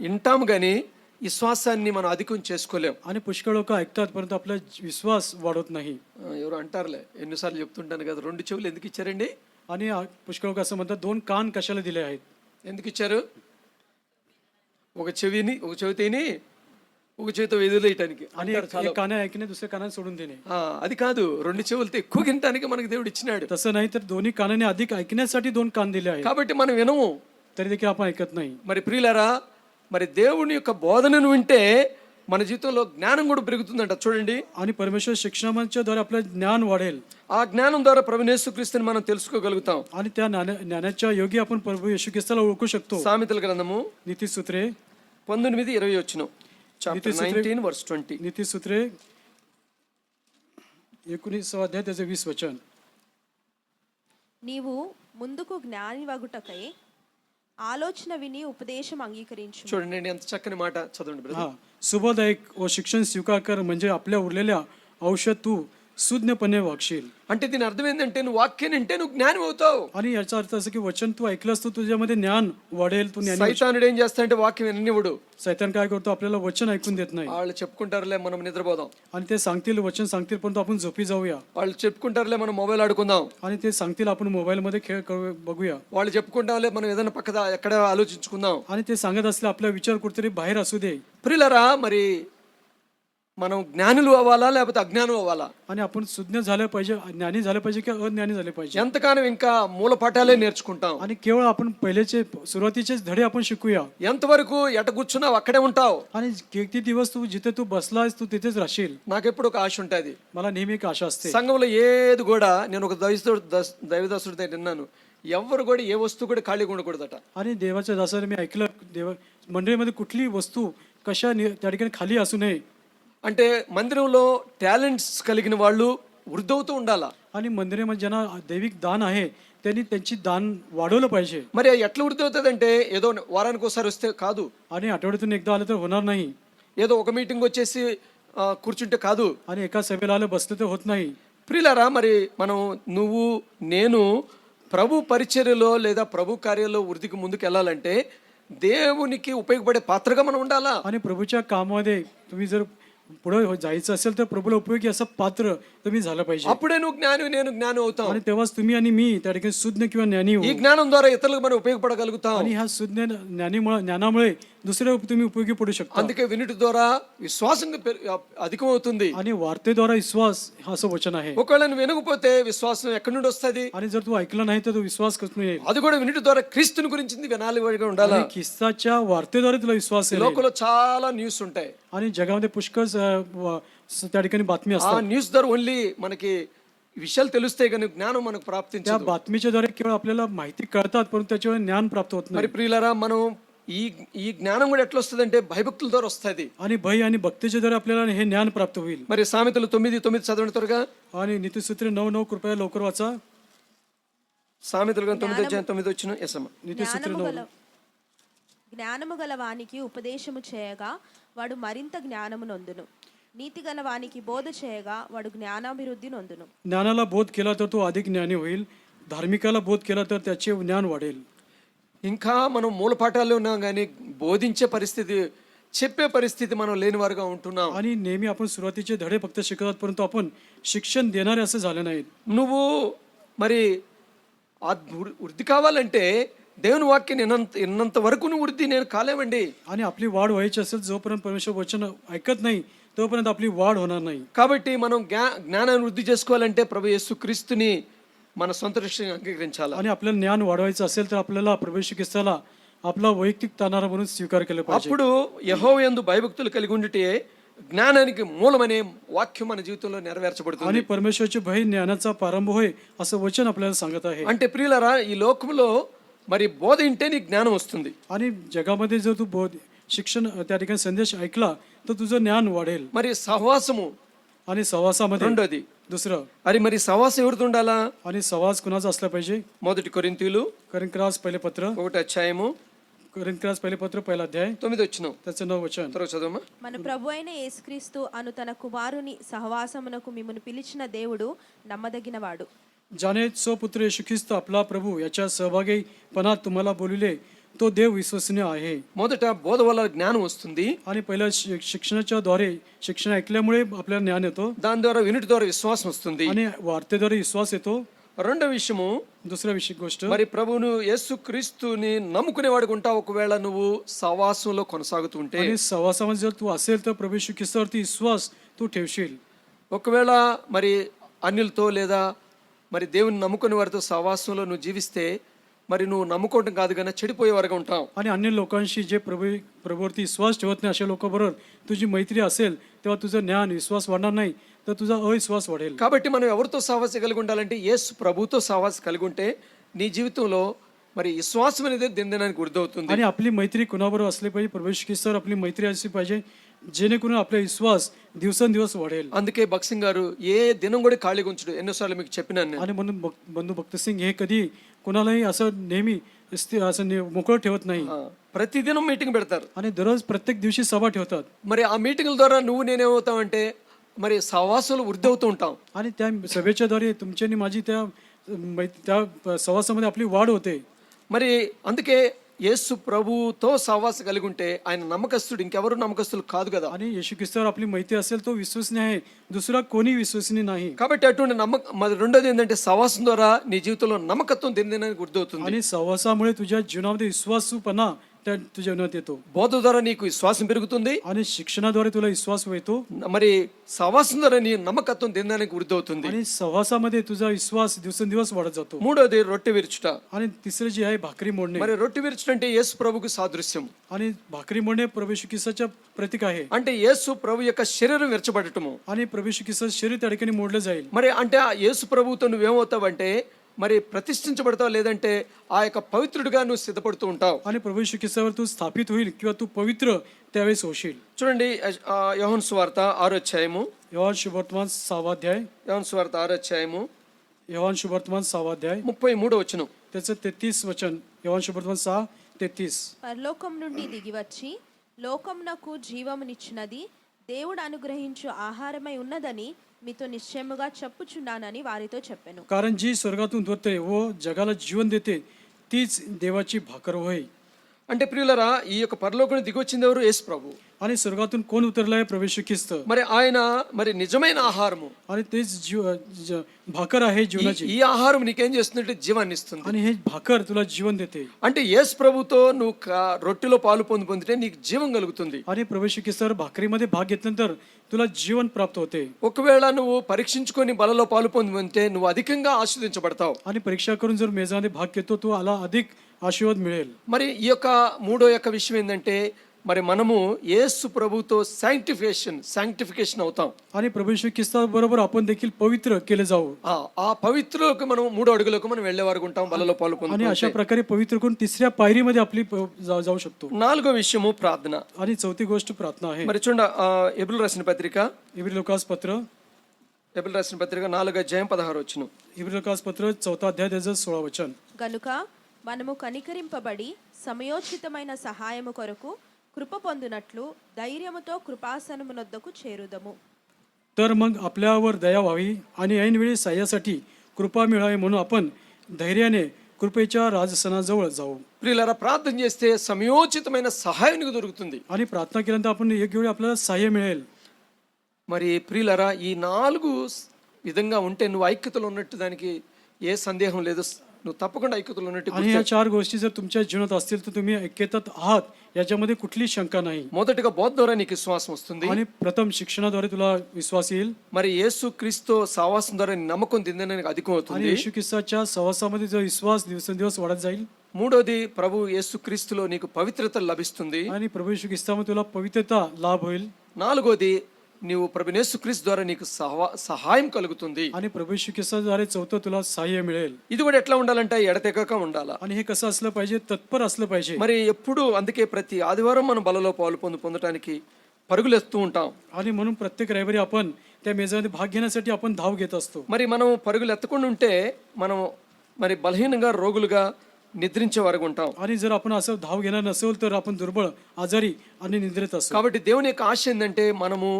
వింటాము కానీ విశ్వాసాన్ని మనం అధికం చేసుకోలేం. आणि पुष्कळ लोक ऐकतात, परंतु आपला विश्वास वाढत नाही. ఎవరు అంటారులే, ఎన్నిసార్లు చెప్తుంటాను కదా, 2 చెవులు ఎందుకు ఇచ్చారండి? आणि पुष्कळ लोक असं म्हणतात, 2 कान कशाला दिले आहेत? ఎందుకు ఇచ్చారు? ఒక చెవితిని ఒక చేతితో వదిలేయటానికి. आणि एक कान ऐकणे, दुसऱ्या कानात सोडून देणे. అది కాదు, 2 చెవులతో ఎక్కువ వినటానికి మనకు దేవుడు ఇచ్చినాడు. तसं नाही, तर दोन्ही कानाने अधिक ऐकण्यासाठी 2 कान दिले आहेत. కాబట్టి మనం వినము. तरी देखील आपण ऐकत नाही. మరి ప్రియులారా, మరి దేవుని యొక్క బోధనను వింటే మన జీవితంలో జ్ఞానం కూడా పెరుగుతుందంట. చూడండి, आणि परमेश्वर शिक्षणाच्या द्वारे आपलं ज्ञान वाढेल ఆ జ్ఞానం ద్వారా ప్రభువైన యేసుక్రీస్తుని మనం తెలుసుకోగలుగుతాం. आणि त्या ज्ञानाच्या योगी आपण प्रभू येशू ख्रिस्ताला ओळखू शकतो. సామెతల గ్రంథము नीतिसूत्रे 19:20 వచనం, చాప్టర్ नीतिसूत्रे 19 verse 20. नीतिसूत्रे 19 अध्याय त्याचे 20 वचन. నీవు ముందుకు జ్ఞాని వగుటకై ఆలోచన విని ఉపదేశం అంగీకరించు. చూడండి ఎంత చక్కని మాట, చదవండి బ్రదర్. हा, सुबोधदायक व शिक्षण स्वीकार कर, म्हणजे आपल्या उरलेल्या औषध तू सुज्ञपणे वागशील. అంటే దీని అర్థం ఏంటంటే నువ్వు వాక్యాన్ని అంటే నువ్వు జ్ఞానం అవుతావు. आणि याचा अर्थ असं की वचन तू ऐकलंस तर तुझ्यामध्ये ज्ञान वाढेल, तू ज्ञानी. సైతానుడు ఏం చేస్తాడంటే వాక్యం విననివ్వడు. सैतान काय करतो, आपल्याला वचन ऐकून देत नाही. వాళ్ళు చెప్పుకుంటారులే మనం నిద్రపోదాం, आणि ते सांगतील वचन सांगतील परंतु आपण झोपी जाऊया. వాళ్ళు చెప్పుకుంటారులే మనం మొబైల్ ఆడుకుందాం, आणि ते सांगतील आपण मोबाईल मध्ये खेळ बघूया. వాళ్ళు చెప్పుకుంటారులే మనం ఏదైనా పక్కద ఎక్కడ ఆలోచించుకుందాం. आणि ते सांगत असले आपला विचार कुठेतरी बाहेर असू दे. ప్రియులారా, మరి మనం జ్ఞానులు అవ్వాలా లేకపోతే అజ్ఞానం అవ్వాలా? आणि आपण सुज्ञ झालं पाहिजे, ज्ञानी झालं पाहिजे की अज्ञानी झाले पाहिजे. ఎంతకాలం ఇంకా మూలపాఠాలే నేర్చుకుంటాం? आणि केवळ आपण पहिलेचे सुरुवातीचेच धडे आपण शिकूया. ఎంతవరకు ఎట కూర్చున్నావు అక్కడే ఉంటావు? आणि किती दिवस तू जिथे तू बसलास तू तिथेच राहशील. నాకెప్పుడు ఒక ఆశ ఉంటుంది, मला नेहमी एक आशा असते. సంఘంలో ఏది కూడా, నేను ఒక దైవదాసుడి దగ్గర విన్నాను, ఎవరు కూడా ఏ వస్తువు కూడా ఖాళీగా ఉండకూడదట. आणि देवाच्या दासाने मी ऐकलं, मंडळीमध्ये कुठली वस्तू कशा त्या ठिकाणी खाली असू नये. అంటే మందిరంలో టాలెంట్స్ కలిగిన వాళ్ళు వృద్ధవుతూ ఉండాలా. आणि मंदिरामध्ये ज्यांना दैविक दान आहे त्यांनी त्यांची दान वाढवलं पाहिजे. మరి ఎట్లా వృద్ధి అవుతుంది అంటే ఏదో వారానికి ఒకసారి వస్తే కాదు, आणि आठवड्यातून एकदा आलं तर होणार नाही. ఏదో ఒక మీటింగ్ వచ్చేసి కూర్చుంటే కాదు. आणि एका सभेला आलं बसलं तर होत नाही. ప్రియులారా, మరి మనం నువ్వు నేను ప్రభు పరిచర్యలో లేదా ప్రభు కార్యాల్లో వృద్ధికి ముందుకు వెళ్ళాలంటే దేవునికి ఉపయోగపడే పాత్రగా మనం ఉండాలా. आणि प्रभूच्या कामामध्ये तुम्ही जर पुढे जायचं असेल तर प्रभूला उपयोगी असं पात्र तुम्ही झालं पाहिजे. అప్పుడే నువ్వు జ్ఞాని, నేను జ్ఞానం అవుతాం. आणि तेव्हाच तुम्ही आणि मी त्या ठिकाणी सुज्ञ किंवा ज्ञानी ఈ होऊ. జ్ఞానం ద్వారా ఇతరులకు మనం ఉపయోగపడగలుగుతాం. आणि ह्या सुज्ञ ज्ञानामुळे दुसऱ्या तुम्ही उपयोगी पडू शकता. అందుకే వినుటి ద్వారా విశ్వాసం అధికమవుతుంది. आणि वार्तेद्वारा विश्वास हा असं वचन आहे. ఒకవేళ నువ్వు వినకపోతే విశ్వాసం ఎక్కడి నుండి వస్తుంది? आणि जर तू ऐकलं नाही तर तो विश्वास कसं येईल? అది కూడా వినుటి ద్వారా క్రీస్తుని గురించి వినాలి ఉండాలి. आणि ख्रिस्ताच्या वार्तेद्वारे तुला विश्वास येईल. లోకంలో చాలా న్యూస్ ఉంటాయి, आणि जगामध्ये पुष्कळ त्या ठिकाणी बातमी ఆ असतात. న్యూస్ ద్వారా ఓన్లీ మనకి విషయాలు తెలుస్తాయి కానీ జ్ఞానం మనకు त्या ప్రాప్తించదు. बातमीच्या द्वारे केवळ आपल्याला माहिती कळतात परंतु त्याच्यावर ज्ञान प्राप्त होत మరి नाही. ప్రియులారా, మనం ఈ జ్ఞానం కూడా ఎట్లా వస్తుంది అంటే భయభక్తుల ద్వారా వస్తుంది. आणि भय आणि भक्तीच्या द्वारे आपल्याला हे ज्ञान प्राप्त होईल. మరి సామెతలు 9:9 చదవండి త్వరగా. आणि नीतिसूत्रे 9:9 कृपया लवकर वाचा. సామెతలు 9:9 వచ్చిన ఎసమ. नीतिसूत्रे 9. జ్ఞానము గల వానికి ఉపదేశము చేయగా వాడు మరింత జ్ఞానము నొందును. నీతి గల వానికి బోధ చేయగా వాడు జ్ఞానాభివృద్ధి నొందును. ज्ञानाला बोध केला तर तो अधिक ज्ञानी होईल, धार्मिकाला बोध केला तर त्याचे ज्ञान वाढेल. ఇంకా మనం మూలపాఠాల్లో ఉన్నాం కానీ బోధించే పరిస్థితి, చెప్పే పరిస్థితి మనం లేని వారుగా ఉంటున్నాం. आणि नेहमी आपण सुरुवातीचे धडे फक्त शिकतात परंतु आपण शिक्षण देणारे असे झाले नाहीत. నువ్వు మరి వృద్ధి కావాలంటే దేవుని వాక్యం విన్నంత వరకు నువ్వు వృద్ధి నేను కాలేవండి. आणि आपली वाढ व्हायची असेल जोपर्यंत परमेश्वर वचन ऐकत नाही तोपर्यंत आपली वाढ होणार नाही. కాబట్టి మనం జ్ఞానాన్ని వృద్ధి చేసుకోవాలంటే ప్రభు యేసుక్రీస్తుని మన సొంత దృష్టిని అంగీకరించాలి. आणि आपल्याला ज्ञान वाढवायचं असेल तर आपल्याला प्रभू येशू ख्रिस्ताला आपला वैयक्तिक तानारा म्हणून स्वीकार केला पाहिजे. అప్పుడు యెహోవాయందు భయభక్తులు కలిగి ఉండుటే జ్ఞానానికి మూలమనే వాక్యం మన జీవితంలో నెరవేర్చబడుతుంది. आणि परमेश्वरचे भय ज्ञानाचा प्रारंभ होय असं वचन आपल्याला सांगत आहे. అంటే ప్రియులారా, ఈ లోకంలో మరి బోధ ఇంటే నీకు జ్ఞానం వస్తుంది. आणि जगामध्ये जर तू शिक्षण त्या ठिकाणी संदेश ऐकला तर तुझं ज्ञान वाढेल. మరి సహవాసము आणि सहवासामध्ये రెండోది. दुसरं, అది మరి సహవాసం ఎవరితో ఉండాలా? आणि सहवास कुणाचा असला पाहिजे? 1 కొరింథీయులు करिंथरास पहिले पत्र, 1వ అధ్యాయము करिंथरास पहिले पत्र पहिला अध्याय 9 వచ్చిన त्याचं 9 वचन. త్వరగా చదవమ్మా. మన ప్రభు అయిన యేసుక్రీస్తు అను తన కుమారుని సహవాసమునకు మిమ్మును పిలిచిన దేవుడు నమ్మదగినవాడు. ज्याने स्वपुत्र येशू ख्रिस्त आपला प्रभू याच्या सहभागीपणात तुम्हाला बोलिले तो देव विश्वसनीय आहे. మొదట బోధ వల్ల జ్ఞానం వస్తుంది. आणि पहिल्या शिक्षणाच्या द्वारे शिक्षण ऐकल्यामुळे आपल्याला ज्ञान येतो దాని ద్వారా వినుటి ద్వారా విశ్వాసం వస్తుంది. आणि वार्तेद्वारे विश्वास येतो. రెండో విషయము, दुसरा गोष्ट, మరి ప్రభువును యేసుక్రీస్తుని నమ్ముకునేవాడికి ఉంటావు. ఒకవేళ నువ్వు సహవాసంలో కొనసాగుతూ ఉంటే, आणि सहवासामध्ये जर तू असेल तर प्रभू येशू ख्रिस्तावरती विश्वास तू ठेवशील. ఒకవేళ మరి అన్యులతో లేదా మరి దేవుని నమ్ముకునే వారితో సహవాసంలో నువ్వు జీవిస్తే మరి నువ్వు నమ్ముకోవడం కాదు కానీ చెడిపోయే వరకు ఉంటావు. आणि अन्य लोकांशी जे प्रभूवरती विश्वास ठेवत नाही अशा लोकांबरोबर तुझी मैत्री असेल तेव्हा तुझं ज्ञान विश्वास वाढणार नाही तर तुझा अविश्वास वाढेल. కాబట్టి మనం ఎవరితో సహవాసం కలిగి ఉండాలంటే యేసు ప్రభుతో సహవాసం కలిగి ఉంటే నీ జీవితంలో మరి విశ్వాసం అనేది దినదినానికి వృద్ధి అవుతుంది. आणि आपली मैत्री कुणाबरोबर असली पाहिजे, प्रभू ख्रिस्तावर आपली मैत्री असली पाहिजे जेणेकरून आपला विश्वास दिवसेंदिवस वाढेल. అందుకే భక్సింగ్ గారు ఏ దినం కూడా ఖాళీగా ఉంచడు. ఎన్నోసార్లు మీకు చెప్పినాను నేను. आणि म्हणून बंधू भक्तसिंग हे कधी कोणालाही असं नेहमी असं मोकळं ठेवत नाही ప్రతిదినం మీటింగ్ పెడతారు. आणि दररोज प्रत्येक दिवशी सभा ठेवतात. మరి ఆ మీటింగ్ల ద్వారా నువ్వు నేనేమవుతావంటే మరి సహవాసాలు వృద్ధి అవుతూ ఉంటాం. आणि त्या सभेच्या द्वारे तुमची आणि माझी त्या सहवासामध्ये आपली वाढ होते. మరి అందుకే యేసు ప్రభుతో సహవాసం కలిగి ఉంటే ఆయన నమ్మకస్తుడు, ఇంకెవరు నమ్మకస్తులు కాదు కదా. आणि येशू ख्रिस्तावर आपली मैत्री असेल तो विश्वसनीय आहे, दुसरा कोणी विश्वसनीय नाही. కాబట్టి అటువంటి మరి రెండోది ఏంటంటే సహవాసం ద్వారా నీ జీవితంలో నమ్మకత్వం దినదినానికి వృద్ధి అవుతుంది. आणि सहवासामुळे तुझ्या जीवनामध्ये विश्वासूपणा त्या तुझ्या जीवनात येतो బోధ ద్వారా నీకు విశ్వాసం పెరుగుతుంది. आणि शिक्षणाद्वारे तुला विश्वास येतो మరి సహవాసం ద్వారా నీ నమ్మకత్వం దినదినానికి వృద్ధి అవుతుంది. आणि सहवासामध्ये तुझा विश्वास दिवसेंदिवस वाढत जातो. మూడోది రొట్టె విరుచుట. आणि तिसरे जे आहे भाकरी मोडणे. మరి రొట్టె విరుచుట అంటే యేసు ప్రభుకు సాదృశ్యం. आणि भाकरी मोडणे प्रभू येशू ख्रिस्ताच्या प्रतीक आहे. అంటే యేసు ప్రభు యొక్క శరీరం విరచబడటము. आणि प्रभू येशू ख्रिस्त शरीर त्या ठिकाणी मोडलं जाईल. మరి అంటే ఆ యేసు ప్రభువుతో నువ్వేమవుతావంటే మరి ప్రతిష్ఠించబడతావు, లేదంటే ఆ యొక్క పవిత్రుడిగా నువ్వు సిద్ధపడుతూ ఉంటావు. आणि प्रभू येशू ख्रिस्तावर तू स्थापित होईल किंवा तू पवित्र त्यावेळेस होशील. చూడండి యోహాను సువార్త 6వ అధ్యాయము. योहान शुभवर्तमान 6वा अध्याय. యోహాను సువార్త 6వ అధ్యాయము योहान शुभवर्तमान 6वा अध्याय 33వ వచనం. त्याचं 33 वचन. योहान शुभवर्तमान 6:33. పరలోకం నుండి దిగివచ్చి లోకమునకు జీవమునిచ్చినది దేవుడు అనుగ్రహించు ఆహారమై ఉన్నదని మీతో నిశ్చయముగా చెప్పుచున్నానని వారితో చెప్పెను. कारण जी स्वर्गातून उतरते व जगाला जीवन देते तीच देवाची भाकर होय. అంటే ప్రియులరా, ఈ యొక్క పరలోకం దిగి వచ్చింది ఎవరు? యేసు ప్రభు. आणि स्वर्गातून कोण उतरलाय? प्रभू येशू ख्रिस्त. మరి ఆయన మరి నిజమైన ఆహారము. आणि तेच भाकर आहे जीवनाची. ఈ ఆహారం నీకేం చేస్తుందంటే జీవాన్ని ఇస్తుంది. आणि हे भाकर तुला जीवन देते. అంటే యేసు ప్రభుతో నువ్వు రొట్టెలో పాలు పొందితే నీకు జీవం కలుగుతుంది. आणि प्रभू येशू ख्रिस्तावर भाकरीमध्ये भाग घेतल्यानंतर तुला जीवन प्राप्त होते. ఒకవేళ నువ్వు పరీక్షించుకొని బలలో పాలు పొందితే నువ్వు అధికంగా ఆశీర్వదించబడతావు. आणि परीक्षा करून जर मेजामध्ये भाग घेतो तो आला अधिक आशीर्वाद मिळेल. మరి ఈ యొక్క మూడో యొక్క విషయం ఏంటంటే మరి మనము యేసు ప్రభుతో శాంక్టిఫికేషన్ అవుతాం. आणि प्रभू येशू ख्रिस्ताबरोबर आपण देखील पवित्र केले जाऊ. ఆ పవిత్రలోకి మనం మూడో అడుగులోకి మనం వెళ్లే వరకు ఉంటాం బలలో పాలు आणि పొందుతాం. अशा प्रकारे पवित्र करून तिसऱ्या पायरीमध्ये आपली जाऊ शकतो. నాలుగో విషయము ప్రార్థన. आणि चौथी गोष्ट प्रार्थना आहे. మరి చూడండి ఎబ్రిల్ రాసిన పత్రిక इब्री लोकास पत्र 4వ అధ్యాయం 16వ వచనం. इब्री लोकास पत्र 4था अध्याय त्याचं 16 वचन. గనుక మనము కనికరింపబడి సమయోచితమైన సహాయము కొరకు కృప పొందునట్లు ధైర్యముతో కృపాసనమునొద్దకు చేరుదము. तर मग आपल्यावर दया व्हावी आणि ऐनवेळी सहाय्यासाठी कृपा मिळावी म्हणून आपण धैर्याने कृपेच्या राजसनाजवळ जाऊ. ప్రియులారా, ప్రార్థన చేస్తే సమయోచితమైన సహాయం నీకు దొరుకుతుంది. आणि प्रार्थना केल्यानंतर आपण एक वेळी आपल्याला सहाय्य मिळेल. మరి ప్రియులారా, ఈ 4 విధంగా ఉంటే నువ్వు ఐక్యతలో ఉన్నట్టు దానికి ఏ సందేహం లేదు. నువ్వు తప్పకుండా ఐక్యతలో ఉన్నట్టు. आणि या 4 गोष्टी जर तुमच्या जीवनात असतील तर तुम्ही ऐक्यतात आहात याच्यामध्ये कुठली शंका नाही. మొదటగా బోధ ద్వారా నీకు విశ్వాసం వస్తుంది. आणि प्रथम शिक्षणाद्वारे तुला विश्वास येईल. మరి యేసు క్రీస్తు సహవాసం ద్వారా నీ నమ్మకం దినదినానికి అధికం आणि అవుతుంది. येशू ख्रिस्ताच्या सहवासामध्ये जो विश्वास दिवसेंदिवस वाढत जाईल. మూడోది ప్రభు యేసు క్రీస్తులో నీకు పవిత్రత లభిస్తుంది. आणि प्रभू येशू ख्रिस्तामध्ये तुला पवित्रता लाभ होईल. నాలుగోది నీవు ప్రభు యేసు క్రీస్తు ద్వారా నీకు సహాయం కలుగుతుంది. आणि प्रभू येशू ख्रिस्ताद्वारे चौथं तुला सहाय्य मिळेल. ఇది కూడా ఎట్లా ఉండాలంటే ఎడతెగక ఉండాలా. आणि हे कसं असलं पाहिजे? तत्पर असलं पाहिजे. మరి ఎప్పుడు అందుకే ప్రతి ఆదివారం మనం బలలో పాలు పొందటానికి పరుగులెత్తూ ఉంటాం. आणि म्हणून प्रत्येक रविवारी आपण त्या मेजामध्ये भाग घेण्यासाठी आपण धाव घेत असतो. మరి మనం పరుగులు ఎత్తకుండా ఉంటే మనం మరి బలహీనంగా రోగులుగా నిద్రించే వరకు ఉంటాం. आणि जर आपण असं धाव घेणार नसेल तर आपण दुर्बळ, आजारी आणि निद्रेत असतो. కాబట్టి దేవుని యొక్క ఆశ ఏంటంటే మనము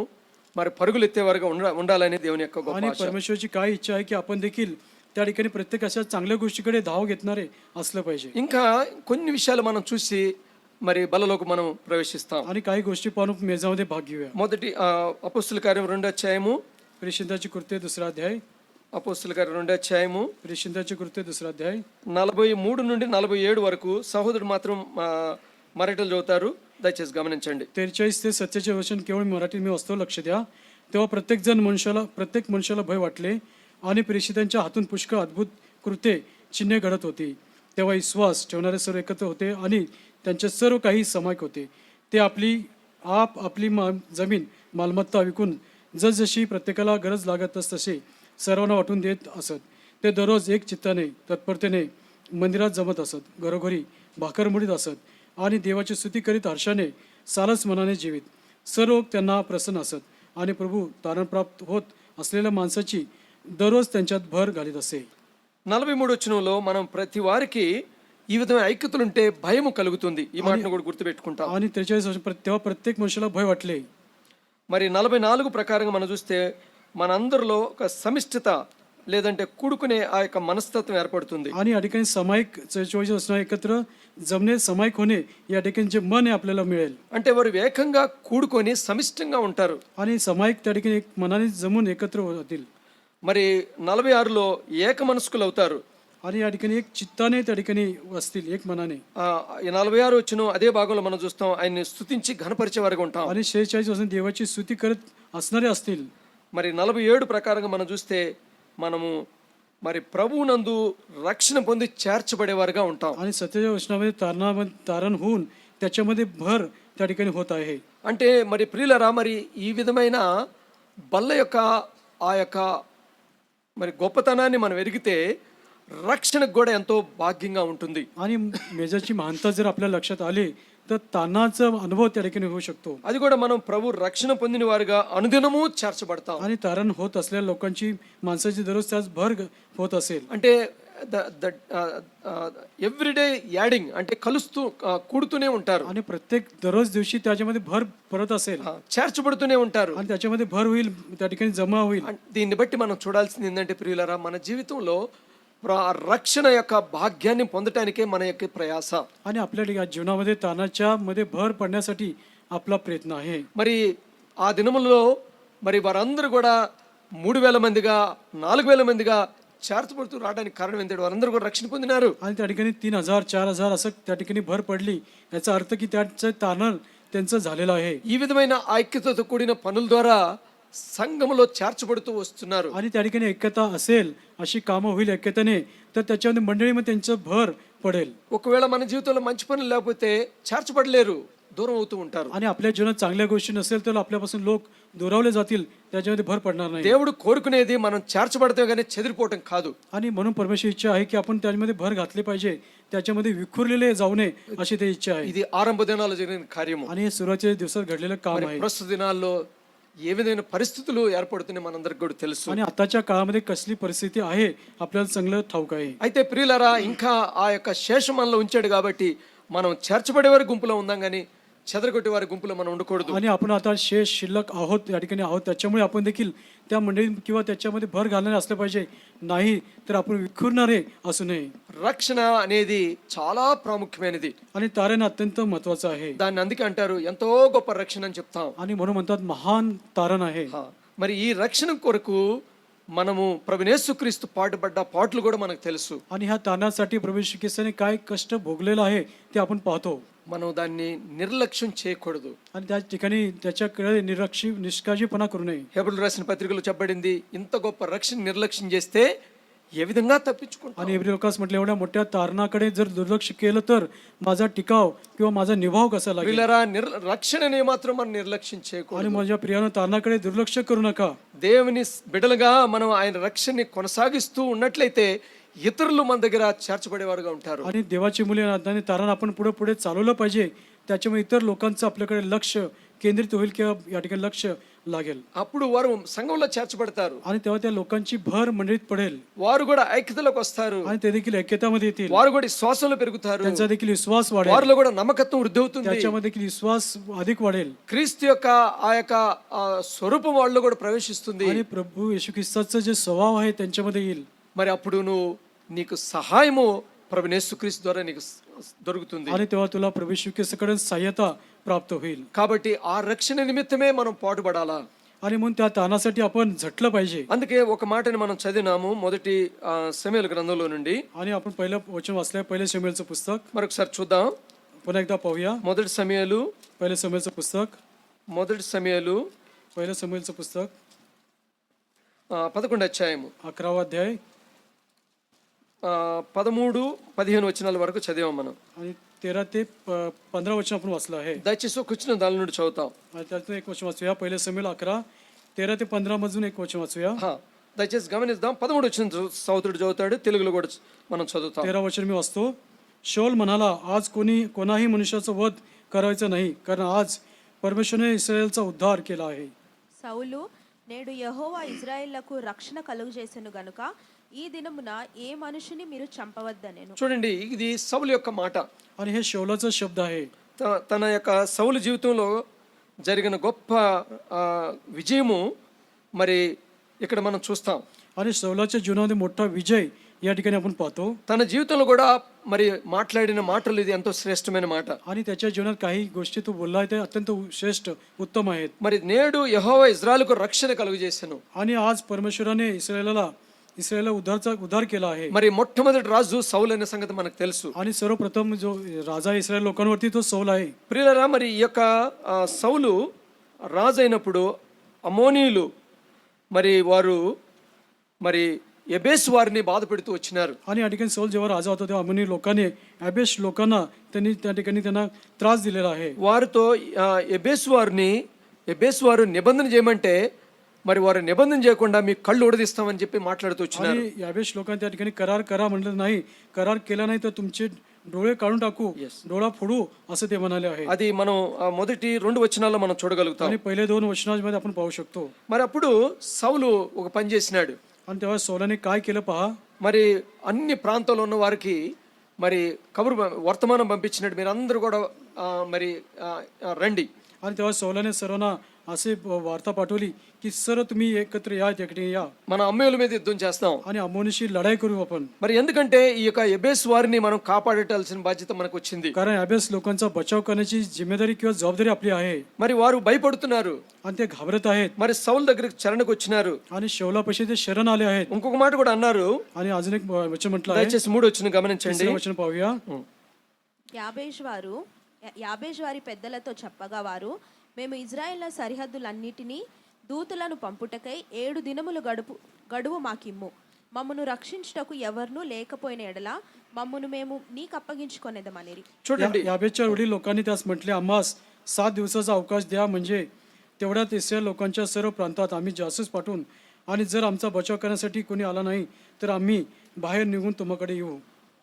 మరి పరుగులు ఎత్తే వరకు ఉండాలని దేవుని యొక్క గొప్ప आणि ఆశ. परमेश्वरची काय इच्छा आहे की आपण देखील त्या ठिकाणी प्रत्येक अशा चांगल्या गोष्टीकडे धाव घेणारे असलं पाहिजे. ఇంకా కొన్ని విషయాలు మనం చూసి మరి బలలోకి మనం ప్రవేశిస్తాం. आणि काही गोष्टी पाहून मेजामध्ये भाग घेऊया. మొదటి అపోస్తుల కార్యం 2వ అధ్యాయము. प्रेषिताची कृत्य 2रा अध्याय. అపోస్తుల కార్యం 2వ అధ్యాయము प्रेषिताची कृत्य 2रा अध्याय 43 నుండి 47 వరకు. సహోదరుడు మాత్రం మరాఠీలో చదువుతారు, దయచేసి గమనించండి. 43 ते 47 वचन केवळ मराठीत मी वाचतो, लक्ष द्या. तेव्हा प्रत्येक मनुष्याला भय वाटले आणि प्रेषितांच्या हातून पुष्कळ अद्भुत कृत्ये चिन्हे घडत होती. तेव्हा विश्वास ठेवणारे सर्व एकत्र होते आणि त्यांचे सर्व काही समायिक होते. ते आपली जमीन मालमत्ता विकून जसजशी प्रत्येकाला गरज लागत तसे सर्वांना वाटून देत असत. ते दररोज एक चित्ताने तत्परतेने मंदिरात जमत असत, घरोघरी भाकरमुडीत असत आणि देवाची स्तुती करीत हर्षाने सालस मनाने जीवित. सर्व लोक त्यांना प्रसन्न असत आणि प्रभू तारण प्राप्त होत असलेल्या माणसाची दररोज त्यांच्यात भर घालीत असे. 43 వచనంలో మనం ప్రతి వారికి ఈ విధమైన ఐక్యతలుంటే భయము కలుగుతుంది. ఈ మాటను కూడా గుర్తుపెట్టుకుంటాం. आणि 43 तेव्हा प्रत्येक मनुष्याला भय वाटले. మరి 44 ప్రకారంగా మనం చూస్తే మనందరిలో ఒక సమిష్టిత లేదంటే కూడుకునే ఆ యొక్క మనస్తత్వం ఏర్పడుతుంది. आणि या ठिकाणी सामायिक चोवीस असणार एकत्र जमणे सामायिक होणे या ठिकाणी जे मन आहे आपल्याला मिळेल. అంటే వారు ఏకంగా కూడుకొని సమిష్టంగా ఉంటారు. आणि सामायिक त्या ठिकाणी एक मनाने जमून एकत्र होतील. మరి 46లో ఏక మనస్కులు అవుతారు. आणि या ठिकाणी एक चित्ताने त्या ठिकाणी असतील, एक मनाने. ఈ 46 వచ్చిన అదే భాగంలో మనం చూస్తాం ఆయన్ని స్తుతించి ఘనపరిచే వారుగా ఉంటాం. आणि 46 पासून देवाची स्तुती करत असणारे असतील. మరి 47 ప్రకారంగా మనం చూస్తే మనము మరి ప్రభువునందు రక్షణ పొంది చేర్చబడేవారుగా ఉంటాం. आणि 47 वचनामध्ये तारण होऊन त्याच्यामध्ये भर त्या ठिकाणी होत आहे. అంటే మరి ప్రియులరా మరి ఈ విధమైన బల్ల యొక్క ఆ యొక్క మరి గొప్పతనాన్ని మనం ఎరిగితే రక్షణకు కూడా ఎంతో భాగ్యంగా ఉంటుంది. आणि मेजाची महानता जर आपल्या लक्षात आली तर ताणाचा अनुभव त्या ठिकाणी होऊ शकतो. అది కూడా మనం ప్రభు రక్షణ పొందిన వారుగా అనుదినము చేర్చబడతాం. आणि तारण होत असलेल्या लोकांची माणसाची दररोज त्याच भर होत असेल. అంటే ఎవ్రీడే యాడింగ్ అంటే కలుస్తూ కూడుతూనే ఉంటారు आणि प्रत्येक दररोज दिवशी त्याच्यामध्ये भर पडत असेल చేర్చబడుతూనే ఉంటారు. आणि त्याच्यामध्ये भर होईल, त्या ठिकाणी जमा होईल. దీన్ని బట్టి మనం చూడాల్సింది ఏంటంటే ప్రియులారా మన జీవితంలో రక్షణ యొక్క భాగ్యాన్ని పొందటానికే మన యొక్క ప్రయాస. आणि आपल्या जीवनामध्ये ताणाच्या मध्ये भर पडण्यासाठी आपला प्रयत्न आहे. మరి ఆ దినములలో మరి వారందరూ కూడా 3000 మందిగా 4000 మందిగా చేర్చబడుతూ రావడానికి కారణం ఏంటంటే వారందరూ కూడా రక్షణ పొందినారు. आणि त्या ठिकाणी 3000 4000 असं त्या ठिकाणी भर पडली. याचा अर्थ की त्याचं तारण त्यांचं झालेलं आहे. ఈ విధమైన ఐక్యతతో కూడిన పనుల ద్వారా సంఘములో చేర్చబడుతూ వస్తున్నారు. आणि त्या ठिकाणी ऐक्यता असेल, अशी कामं होईल ऐक्यतेने, तर त्याच्यामध्ये मंडळीमध्ये त्यांचं भर पडेल. ఒకవేళ మన జీవితంలో మంచి పనులు లేకపోతే చేర్చబడలేరు, దూరం అవుతూ ఉంటారు. आणि आपल्या जीवनात चांगल्या गोष्टी नसेल तर आपल्यापासून लोक दुरावले जातील, त्याच्यामध्ये भर पडणार नाही. దేవుడు కోరుకునేది మనం చేర్చబడితే గానీ చెదిరిపోవటం కాదు. आणि म्हणून परमेश्वर इच्छा आहे की आपण त्यामध्ये भर घातले पाहिजे, त्याच्यामध्ये विखुरलेले जाऊ नये अशी ते इच्छा आहे. ఇది ఆరంభ దినాల్లో జరిగిన కార్యము. आणि हे सुरुवातीच्या दिवसात घडलेलं काम आहे. ప్రస్తుత దినాల్లో ఏ విధమైన పరిస్థితులు ఏర్పడుతున్నాయి మనందరికి కూడా తెలుసు. आणि आताच्या काळामध्ये कसली परिस्थिती आहे आपल्याला चांगलं ठाऊक आहे. అయితే ప్రియులారా ఇంకా ఆ యొక్క శేషం మనలో ఉంచాడు కాబట్టి మనం చేర్చబడే వారి గుంపులో ఉందాం కానీ చెదరగొట్టే వారి గుంపులో మనం ఉండకూడదు. आणि आपण आता शिल्लक आहोत या ठिकाणी आहोत, त्याच्यामुळे आपण देखील त्या मंडळी किंवा त्याच्यामध्ये भर घालणारे असले पाहिजे. नाही तर आपण विखुरणारे असू नये. రక్షణ అనేది చాలా ప్రాముఖ్యమైనది. आणि तारण अत्यंत महत्वाचं आहे. దాన్ని అందుకే అంటారు ఎంతో గొప్ప రక్షణ అని చెప్తాం. आणि म्हणून म्हणतात महान तारण आहे. మరి ఈ రక్షణ కొరకు మనము ప్రభువైన యేసుక్రీస్తు పాటుపడ్డ పాటలు కూడా మనకు తెలుసు. आणि ह्या तारणासाठी प्रभू येशू ख्रिस्ताने काय कष्ट भोगलेलं आहे ते आपण पाहतो. మనం దాన్ని నిర్లక్ష్యం చేయకూడదు. आणि त्या ठिकाणी त्याच्याकडे निष्काळजीपणा करू नये. హెబ్రీయులకు రాసిన పత్రికలో చెప్పబడింది ఇంత గొప్ప రక్షణ నిర్లక్ష్యం చేస్తే ఏ విధంగా తప్పించుకుంటాం. आणि एवढे लोकांस म्हटलं एवढ्या मोठ्या तारणाकडे जर दुर्लक्ष केलं तर माझा टिकाव किंवा माझा निभाव कसा लागेल. ప్రియులారా రక్షణని మాత్రం మనం నిర్లక్ష్యం आणि చేయకూడదు. माझ्या प्रियानं तारणाकडे दुर्लक्ष करू नका. దేవుని బిడ్డలుగా మనం ఆయన రక్షణని కొనసాగిస్తూ ఉన్నట్లయితే ఇతరులు మన దగ్గర చేర్చబడేవారుగా ఉంటారు. आणि देवाची मुले आणि तारण आपण पुढे पुढे चालवलं पाहिजे, त्याच्यामुळे इतर लोकांचं आपल्याकडे लक्ष केंद्रित होईल किंवा या ठिकाणी लक्ष लागेल. అప్పుడు వారు సంఘంలో చేర్చబడతారు. आणि तेव्हा त्या लोकांची भर मंडळीत पडेल. వారు కూడా ఐక్యతలోకి వస్తారు. आणि ते देखील ऐक्यतामध्ये येतील. వారు కూడా శ్వాసంలో పెరుగుతారు. त्यांचा देखील विश्वास वाढेल. వారిలో కూడా నమ్మకత్వం వృద్ధి అవుతుంది. त्याच्यामध्ये देखील विश्वास अधिक वाढेल. క్రీస్తు యొక్క ఆ యొక్క స్వరూపం వాళ్ళలో కూడా ప్రవేశిస్తుంది. आणि प्रभू येशू ख्रिस्ताचा जे स्वभाव आहे त्यांच्यामध्ये येईल. మరి అప్పుడు నీకు సహాయము ప్రభువైన యేసుక్రీస్తు ద్వారా నీకు దొరుకుతుంది. आणि तेव्हा तुला प्रभू येशू ख्रिस्ताकडून सहाय्यता प्राप्त होईल. కాబట్టి ఆ రక్షణ నిమిత్తమే మనం పాటుపడాలా. आणि म्हणून त्या ताणासाठी आपण झटलं पाहिजे. అందుకే ఒక మాటని మనం చదివినాము మొదటి సమూయేలు గ్రంథంలో నుండి. आणि आपण पहिलं वचन वाचलंय, पहिले शमूएलचं पुस्तक. మరొకసారి చూద్దాం. पुन्हा एकदा पाहूया. మొదటి సమూయేలు पहिले शमूएलचं पुस्तक. మొదటి సమూయేలు पहिलं शमूएलचं पुस्तक 11వ అధ్యాయము 11वा अध्याय 13-15 వచనాల వరకు చదివాం మనం. आणि 13 ते 15 वचन आपण वाचलं आहे. దయచేసి ఒక వచ్చిన దాని నుండి చదువుతాం. आणि त्यातून एक वचन वाचूया. पहिले समेल 11 13 ते 15 मधून एक वचन वाचूया. దయచేసి గమనిద్దాం. 13 వచ్చిన సౌతుడు చదువుతాడు, తెలుగులో కూడా మనం చదువుతాం. 13 वचन मी वाचतो. शौल म्हणाला, आज कोणाही मनुष्याचा वध करायचा नाही, कारण आज परमेश्वराने इस्रायलचा उद्धार केला आहे. సౌలు, నేడు యెహోవా ఇజ్రాయేళ్లకు రక్షణ కలుగజేసెను గనుక ఈ దినమున ఏ మనుషుని మీరు చంపవద్దనెను. చూడండి, ఇది సౌలు యొక్క మాట. आणि हे शौलाचा शब्द आहे. తన యొక్క సౌలు జీవితంలో జరిగిన గొప్ప విజయము మరి ఇక్కడ మనం చూస్తాం. आणि शौलाच्या जीवनामध्ये मोठा विजय या ठिकाणी आपण पाहतो. తన జీవితంలో కూడా మరి మాట్లాడిన మాటలు ఇది ఎంతో శ్రేష్టమైన మాట. आणि त्याच्या जीवनात काही गोष्टी तो बोलला आहे ते अत्यंत श्रेष्ठ उत्तम आहेत. మరి నేడు యెహోవా ఇజ్రాయెలుకు రక్షణ కలుగజేసెను. आणि आज परमेश्वराने इस्रायलला उद्धार केला आहे. మరి మొట్టమొదటి రాజు సౌలు అనే సంగతి మనకు తెలుసు. आणि सर्वप्रथम जो राजा इस्रायल लोकांवरती तो सौल आहे. ప్రియులారా, మరి ఈ యొక్క సౌలు రాజు అయినప్పుడు అమోనీయులు మరి వారు మరి ఎబేసు వారిని బాధ పెడుతూ వచ్చినారు. आणि या ठिकाणी सौल जेव्हा राजा होता तेव्हा अमोनी लोकांनी अबेश लोकांना त्यांनी त्या ठिकाणी त्यांना त्रास दिलेला आहे. వారితో ఎబేసు వారు నిబంధన చేయమంటే మరి వారు నిబంధన చేయకుండా మీ కళ్ళు ఉడదీస్తామని చెప్పి మాట్లాడుతూ వచ్చినారు. आणि याबेश लोकांनी त्या ठिकाणी करार करा म्हटलं नाही, करार केला नाही तर तुमचे डोळे काढून टाकू, डोळा फोडू असं ते म्हणाले आहे. అది మనం మొదటి 2 వచనాల్లో మనం చూడగలుగుతాం. आणि पहिले 2 वचनांमध्ये आपण पाहू शकतो. మరి అప్పుడు సౌలు ఒక పని చేసినాడు. आणि तेव्हा सौलाने काय केलं पहा. మరి అన్ని ప్రాంతాల్లో ఉన్న వారికి మరి వర్తమానం పంపించినట్టు మీరు అందరూ కూడా మరి రండి. आणि तेव्हा सौलाने सर्वांना असे वार्ता पाठवली की सर्व तुम्ही एकत्र या, तिकडे या, మన అమ్మేయుల మీద యుద్ధం చేస్తాం. आणि अमोनीशी लढाई करू आपण. మరి ఎందుకంటే ఈ యొక్క ఎబేసు వారిని మనం కాపాడటాల్సిన బాధ్యత మనకు వచ్చింది. कारण अबेस लोकांचा बचाव करण्याची जिम्मेदारी किंवा जबाबदारी आपली आहे. మరి వారు భయపడుతున్నారు. आणि ते घाबरत आहेत. మరి సౌలు దగ్గరికి చరణకు వచ్చినారు. आणि शौलापाशी ते शरण आले आहेत. ఇంకొక మాట కూడా అన్నారు. आणि अजून एक वचन म्हटलं आहे. దయచేసి 3 వచ్చిన గమనించండి. तिसरं वचन पाहूया. యాబేష్ వారి పెద్దలతో చెప్పగా వారు, మేము ఇజ్రాయేళ్ల సరిహద్దులన్నిటినీ దూతలను పంపుటకై 7 దినములు గడువు మాకిమ్ము. మమ్మను రక్షించుటకు ఎవరునూ లేకపోయిన ఎడల మమ్మను మేము నీకు అప్పగించుకొనేదమనిరి. చూడండి, याबेसच्या वडील लोकांनी त्यास म्हटले, आम्हास 7 दिवसाचा अवकाश द्या, म्हणजे तेवढ्यात इस्रायल लोकांच्या सर्व प्रांतात आम्ही जासूस पाठवून, आणि जर आमचा बचाव करण्यासाठी कोणी आला नाही तर आम्ही बाहेर निघून तुमकडे येऊ.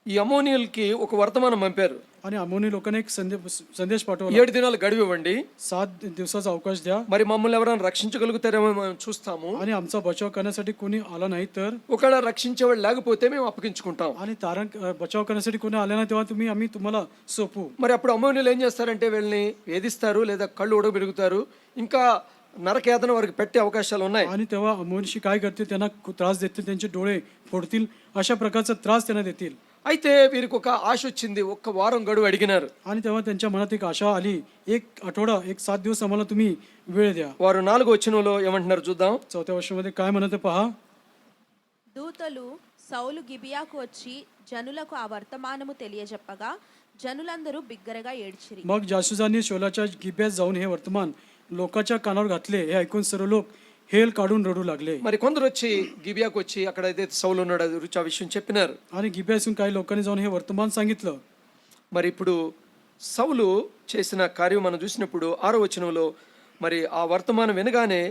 ఈ అమోనీయులకి ఒక వర్తమానం పంపారు. आणि अमोनी लोकांनी एक संदेश पाठवला. 7 దినాలు గడువు ఇవ్వండి, 7 दिवसाचा अवकाश द्या, మరి మమ్మల్ని ఎవరైనా రక్షించగలుగుతారేమో మనం చూస్తాము. आणि आमचा बचाव करण्यासाठी कोणी आला नाही तर, ఒకవేళ రక్షించేవాళ్ళు లేకపోతే మేము అప్పగించుకుంటాం. आणि बचाव करण्यासाठी कोणी आले नाही तेव्हा आम्ही तुम्हाला सोपू. మరి అప్పుడు అమోనీయులు ఏం చేస్తారంటే వీళ్ళని వేధిస్తారు, లేదా కళ్ళు ఉడబెరుగుతారు, ఇంకా నరకేదన వారికి పెట్టే అవకాశాలు ఉన్నాయి. आणि तेव्हा अमोनीशी काय करतील, त्यांना त्रास देतील, त्यांचे डोळे फोडतील, अशा प्रकारचा त्रास त्यांना देतील. అయితే వీరికి ఒక ఆశ వచ్చింది. ఒక్క వారం గడువు అడిగినారు. आणि तेव्हा त्यांच्या मनात एक आशा आली, एक आठवडा, एक 7 दिवस आम्हाला तुम्ही वेळ द्या. వారు 4వ వచనంలో ఏమంటున్నారు చూద్దాం. 4व्या वर्षामध्ये काय म्हणते पहा. దూతలు సౌలు గిబియాకు వచ్చి జనులకు ఆ వర్తమానము తెలియజెప్పగా జనులందరూ బిగ్గరగా ఏడ్చిరి. मग जासूसांनी शौलाच्या गिब्यात जाऊन हे वर्तमान लोकांच्या कानावर घातले. हे ऐकून सर्व लोक हेल काढून रडू लागले. మరి కొందరు వచ్చి గిబియాకు వచ్చి అక్కడ అయితే సౌలు ఉన్నాడు అది రుచి ఆ విషయం చెప్పినారు. आणि गिब्यातून काही लोकांनी जाऊन हे वर्तमान सांगितलं. మరి ఇప్పుడు సౌలు చేసిన కార్యం మనం చూసినప్పుడు 6వ వచనంలో మరి ఆ వర్తమానం వినగానే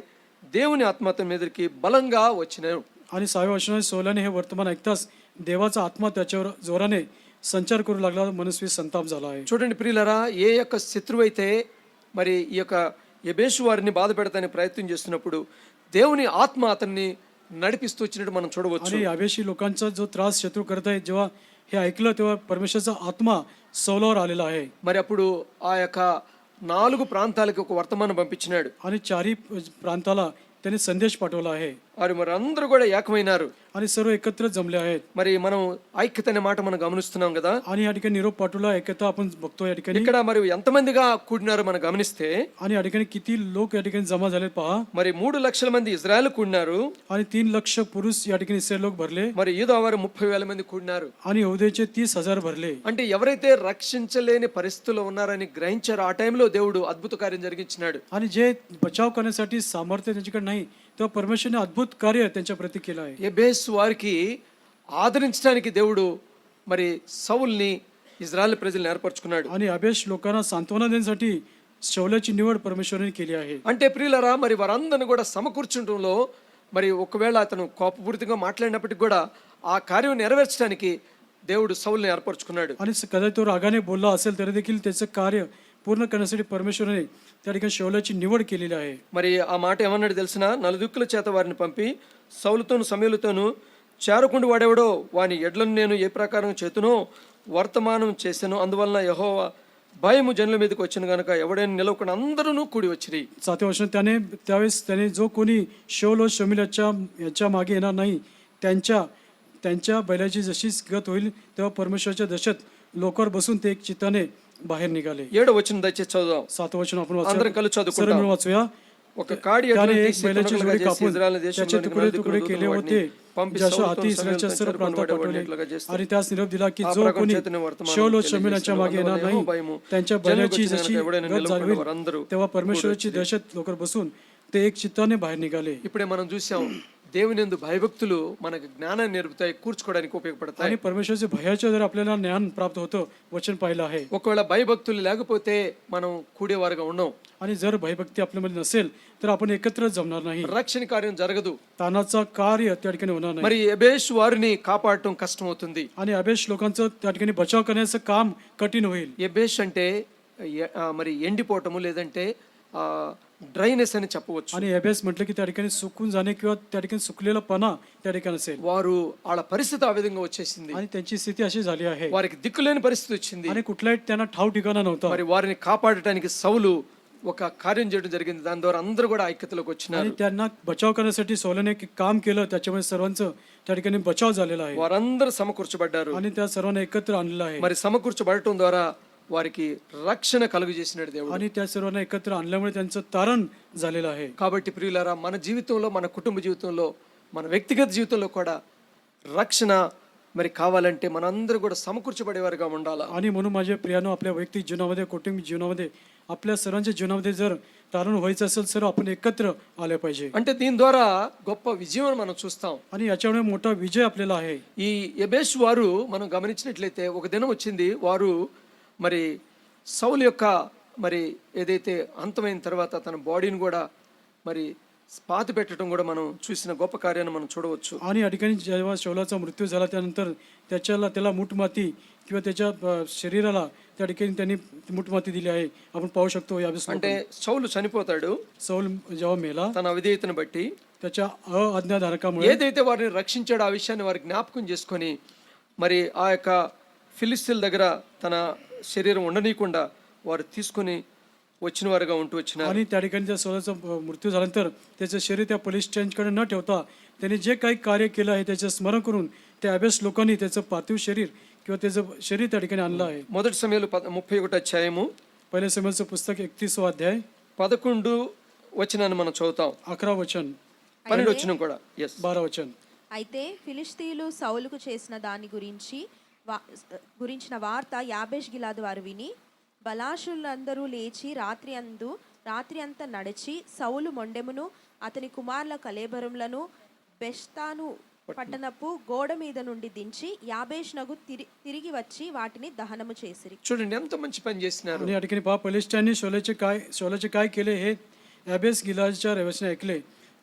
దేవుని ఆత్మ అతని మీదకి బలంగా వచ్చినారు. आणि 6व्या वर्षामध्ये सौलाने हे वर्तमान ऐकताच देवाचा आत्मा त्याच्यावर जोराने संचार करू लागला. मनस्वी संताप झाला आहे. చూడండి ప్రియులారా, ఏ యొక్క శత్రువు అయితే మరి ఈ యొక్క ఎబేసు వారిని బాధ పెడతానికి ప్రయత్నం చేస్తున్నప్పుడు దేవుని ఆత్మ అతన్ని నడిపిస్తూ వచ్చినట్టు మనం చూడవచ్చు. आणि याबेशी लोकांचा जो त्रास शत्रू करत आहे, जेव्हा हे ऐकलं तेव्हा परमेश्वराचा आत्मा सौलावर आलेला आहे. మరి అప్పుడు ఆ యొక్క 4 ప్రాంతాలకు ఒక వర్తమానం పంపించినాడు. आणि 4 प्रांताला त्यांनी संदेश पाठवला आहे. వారు మరి అందరూ కూడా ఏకమైనారు. आणि सर्व एकत्र जमले आहेत. మరి మనం ఐక్యత అనే మాట మనం గమనిస్తున్నాం కదా. आणि या ठिकाणी निरोप पाठवला, ऐकता आपण बघतो या ठिकाणी. ఇక్కడ మరి ఎంతమందిగా కూడినారో మనం గమనిస్తే, आणि या ठिकाणी किती लोक या ठिकाणी जमा झाले पहा. మరి 3 లక్షల మంది ఇజ్రాయెల్ కూడినారు. आणि 3 लाख पुरुष या ठिकाणी इस्रायल लोक भरले. మరి యూదా వారు 30,000 మంది కూడినారు. आणि यहूदेचे 30,000 भरले. అంటే ఎవరైతే రక్షించలేని పరిస్థితుల్లో ఉన్నారని గ్రహించారో ఆ టైంలో దేవుడు అద్భుత కార్యం జరిగించినాడు. आणि जे बचाव करण्यासाठी सामर्थ्य त्यांच्याकडे नाही तेव्हा परमेश्वरने अद्भुत कार्य त्यांच्या प्रती केलं आहे. ఎబేసు వారికి ఆదరించడానికి దేవుడు మరి సౌల్ని ఇజ్రాయెల్ ప్రజల్ని ఏర్పరచుకున్నాడు. आणि अबेश लोकांना सांत्वना देण्यासाठी शौलाची निवड परमेश्वराने केली आहे. అంటే ప్రియులరా మరి వారందరిని కూడా సమకూర్చడంలో మరి ఒకవేళ అతను కోపపూరితంగా మాట్లాడినప్పటికీ కూడా ఆ కార్యం నెరవేర్చడానికి దేవుడు సౌల్ని ఏర్పరచుకున్నాడు. आणि कदाचित तो रागाने बोलला असेल तरी देखील त्याचं कार्य पूर्ण करण्यासाठी परमेश्वराने त्या ठिकाणी शौलाची निवड केलेली आहे. మరి ఆ మాట ఏమన్నాడు తెలిసిన, నలుదిక్కుల చేత వారిని పంపి సౌలుతోను సమూయేలుతోను చేరకుండా వాడెవడో వాని ఎడ్లను నేను ఏ ప్రకారం చేతునో వర్తమానం చేశాను. అందువలన యెహోవా భయము జనుల మీదకి వచ్చిన గనుక ఎవడైనా నిలవకుండా అందరూ కూడి వచ్చిరి. 7व्या वर्षात त्यावेळेस त्याने जो कोणी शौल व शमील याच्या मागे येणार नाही त्यांच्या बैलाची जशी गत होईल तेव्हा परमेश्वराच्या दशेत लोकांवर बसून ते एक चित्ताने बाहेर निघाले. 7వ వచనం దయచేసి చదువుదాం. 7वं वचन आपण అందరం కలిసి सर्व చదువుకుందాం. मिळून वाचूया. ఒక కాడి त्याने ఎడ్లను एक తీసి बैलाची తునకలుగా जोडी చేసి कापून ఇజ్రాయెల్ त्याचे దేశంలోని तुकडे तुकडे నలుదిక్కుల केले దూతలను होते పంపి ज्याच्या సౌలుతోను हाती इस्रायलच्या సమూయేలుతోను सर्व प्रांतात చెరపబడిన पाठवले. వాడినట్లుగా చేస్తూ आणि त्यास निरोप दिला की ఆ जो ప్రకారం कोणी చేతనే వర్తమానం शौल व తెలియజేస్తున్నాడు. शमीलाच्या मागे येणार అందువలన नाही యెహోవా భయము त्यांच्या జనులకు बैलाची వచ్చిన जशी గనుక ఎవడైనా गत నిలవకుండా झाली వారందరూ तेव्हा परमेश्वराची दहशत लोकर बसून ते एक चित्ताने बाहेर निघाले. ఇప్పుడే మనం చూసాం దేవుని యందు భయభక్తులు మనకు జ్ఞానాన్ని నేర్పుతాయి, కూర్చుకోవడానికి ఉపయోగపడతాయి. आणि परमेश्वराच्या भयाच्या जर आपल्याला ज्ञान प्राप्त होतं वचन पाहिलं आहे. ఒకవేళ భయభక్తులు లేకపోతే మనం కూడేవారుగా ఉన్నాం. आणि जर भयभक्ती आपल्यामध्ये नसेल तर आपण एकत्र जमणार नाही. రక్షణ కార్యం జరగదు. तानाचा कार्य त्या ठिकाणी होणार नाही. మరి ఎబేష్ వారిని కాపాడటం కష్టమవుతుంది. आणि अबेश लोकांचं त्या ठिकाणी बचाव करण्याचं काम कठीण होईल. ఎబేష్ అంటే మరి ఎండిపోవటము లేదంటే డ్రైనెస్ అని చెప్పవచ్చు. आणि अबेस म्हटलं की त्या ठिकाणी सुकून जाणे किंवा त्या ठिकाणी सुकलेला पणा त्या ठिकाणी असेल. వారు వాళ్ళ పరిస్థితి ఆ విధంగా వచ్చేసింది. आणि त्यांची स्थिती अशी झाली आहे వారికి దిక్కులేని పరిస్థితి వచ్చింది. आणि कुठलाही त्यांना ठाव ठिकाणा नव्हता. మరి వారిని కాపాడటానికి సౌలు ఒక కార్యం చేయడం జరిగింది. దాని ద్వారా అందరూ కూడా ఐక్యతలోకి వచ్చినారు. आणि त्यांना बचाव करण्यासाठी सौलाने एक काम केलं, त्याच्यामुळे सर्वांचं त्या ठिकाणी बचाव झालेला आहे వారందరూ సమకూర్చబడ్డారు. आणि त्या सर्वांना एकत्र आणलेलं आहे. మరి సమకూర్చబడటం ద్వారా వారికి రక్షణ కలుగజేసినాడు దేవుడు. आणि त्या सर्वांना एकत्र आणल्यामुळे त्यांचं तारण झालेलं आहे. కాబట్టి ప్రియులారా మన జీవితంలో, మన కుటుంబ జీవితంలో, మన వ్యక్తిగత జీవితంలో కూడా రక్షణ మరి కావాలంటే మనందరూ కూడా సమకూర్చబడేవారుగా ఉండాలా. आणि म्हणून माझ्या प्रियानो आपल्या वैयक्तिक जीवनामध्ये, कौटुंबिक जीवनामध्ये, आपल्या सर्वांच्या जीवनामध्ये जर तारण व्हायचं असेल तर आपण एकत्र आले पाहिजे. అంటే దీని ద్వారా గొప్ప విజయం మనం చూస్తాం. आणि याच्यामुळे मोठा विजय आपल्याला आहे. ఈ ఎబేష్ వారు మనం గమనించినట్లయితే ఒక దినం వచ్చింది, వారు మరి సౌలు యొక్క మరి ఏదైతే అంతమైన తర్వాత తన బాడీని కూడా మరి పాతి పెట్టడం కూడా మనం చూసిన గొప్ప కార్యాన్ని మనం చూడవచ్చు. आणि या ठिकाणी जेव्हा शौलाचा मृत्यू झाला त्यानंतर त्याला मूठमाती किंवा त्याच्या शरीराला त्या ठिकाणी त्यांनी मूठमाती दिली आहे. आपण पाहू शकतो या అంటే సౌలు చనిపోతాడు. सौल जेव्हा मेला తన అవిధేయతను బట్టి त्याच्या अज्ञाधारकामुळे ఏదైతే వారిని రక్షించాడో ఆ విషయాన్ని వారి జ్ఞాపకం చేసుకొని మరి ఆ యొక్క ఫిలిస్తీన్ల దగ్గర తన శరీరం ఉండనీయకుండా వారు తీసుకుని వచ్చిన వారుగా ఉంటూ వచ్చినారు. आणि त्या ठिकाणी त्या सौलाचा मृत्यू झाल्यानंतर त्याचं शरीर त्या पोलीस स्टेशनकडे न ठेवता त्यांनी जे काही कार्य केलं आहे त्याचं स्मरण करून त्या अभ्यास लोकांनी त्याचं पार्थिव शरीर किंवा त्याचं शरीर त्या ठिकाणी आणलं आहे. మొదటి సమయంలో 31వ అధ్యాయము पहिल्या समयाचं पुस्तक 31वा अध्याय 11 వచనాన్ని మనం చదువుతాం. 11 वचन 12 వచనం కూడా. 12 वचन. అయితే ఫిలిష్తీయులు సౌలుకు చేసిన దాని గురించిన వార్త యాబేష్ గిలాదు వారు విని బలాషులందరూ లేచి రాత్రి అంతా నడిచి సౌలు మొండెమును అతని కుమారుల కలేబరములను బెష్తాను పట్టణపు గోడ మీద నుండి దించి యాబేష్ నగు తిరిగి వచ్చి వాటిని దహనము చేసిరి. చూడండి ఎంత మంచి పని చేస్తున్నారు. आणि या ठिकाणी पहा पलिष्ठांनी शौलाचे काय केले हे याबेस गिलादच्या रहिवाशांनी ऐकले.